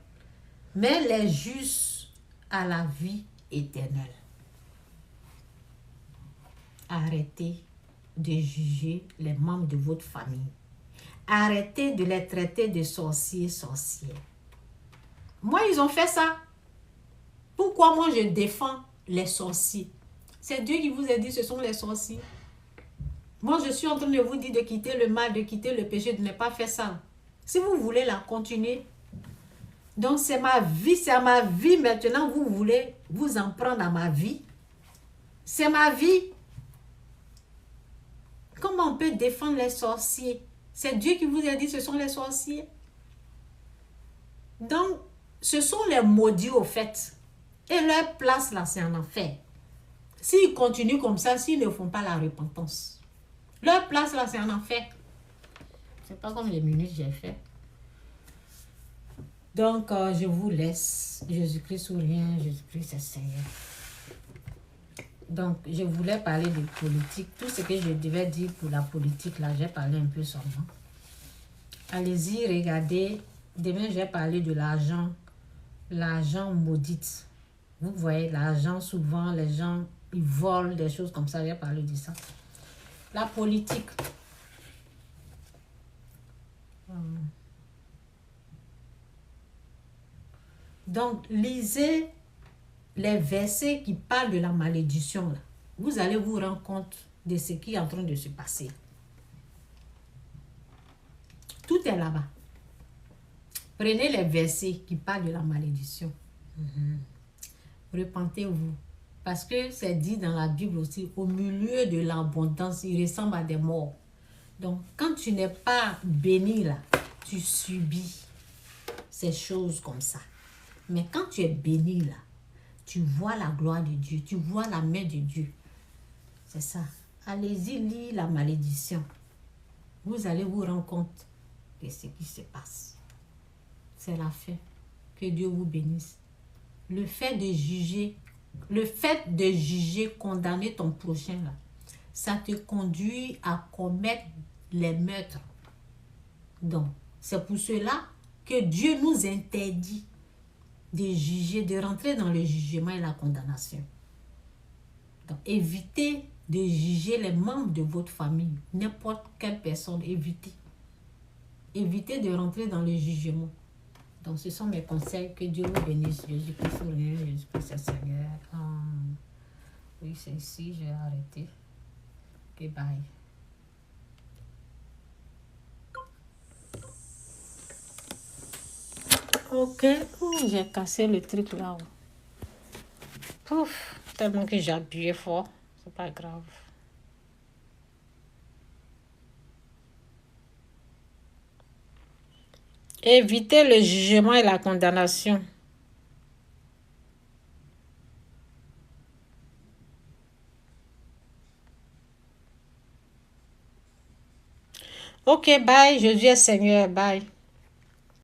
mais les justes à la vie éternelle. Arrêtez de juger les membres de votre famille. Arrêtez de les traiter de sorciers, sorcières. Moi, ils ont fait ça. Pourquoi moi je défends les sorciers? C'est Dieu qui vous a dit, ce sont les sorciers. Moi, je suis en train de vous dire de quitter le mal, de quitter le péché, de ne pas faire ça. Si vous voulez la continuer, donc c'est ma vie, c'est à ma vie maintenant, vous voulez vous en prendre à ma vie. C'est ma vie. Comment on peut défendre les sorciers? C'est Dieu qui vous a dit, ce sont les sorciers. Donc, ce sont les maudits au fait. Et leur place là, c'est en enfer. S'ils continuent comme ça, s'ils ne font pas la repentance, leur place là, c'est en enfer. C'est pas comme les minutes j'ai fait. Donc, je vous laisse. Jésus-Christ ou rien, Jésus-Christ c'est Seigneur. Donc, je voulais parler de politique. Tout ce que je devais dire pour la politique, là, j'ai parlé un peu seulement. Allez-y, regardez. Demain, j'ai parlé de l'argent. L'argent maudite. Vous voyez, l'argent, souvent, les gens, ils volent des choses comme ça. J'ai parlé de ça. La politique. Donc, lisez les versets qui parlent de la malédiction. Là. Vous allez vous rendre compte de ce qui est en train de se passer. Tout est là-bas. Prenez les versets qui parlent de la malédiction. Repentez-vous. Parce que c'est dit dans la Bible aussi, au milieu de l'abondance, il ressemble à des morts. Donc, quand tu n'es pas béni là, tu subis ces choses comme ça. Mais quand tu es béni là, tu vois la gloire de Dieu, tu vois la main de Dieu. C'est ça. Allez-y, lire la malédiction. Vous allez vous rendre compte de ce qui se passe. C'est la fin. Que Dieu vous bénisse. Le fait de juger, condamner ton prochain, là, ça te conduit à commettre les meurtres. Donc, c'est pour cela que Dieu nous interdit de juger, de rentrer dans le jugement et la condamnation. Donc, évitez de juger les membres de votre famille. N'importe quelle personne, évitez. Évitez de rentrer dans le jugement. Donc, ce sont mes conseils. Que Dieu vous bénisse. Jésus-Christ, Jésus-Christ, Seigneur. Oui, c'est ici, j'ai arrêté. Ok, bye. Ok, j'ai cassé le truc là-haut. Pouf, tellement que j'ai appuyé fort. C'est pas grave. Évitez le jugement et la condamnation. Ok, bye. Jésus est Seigneur. Bye.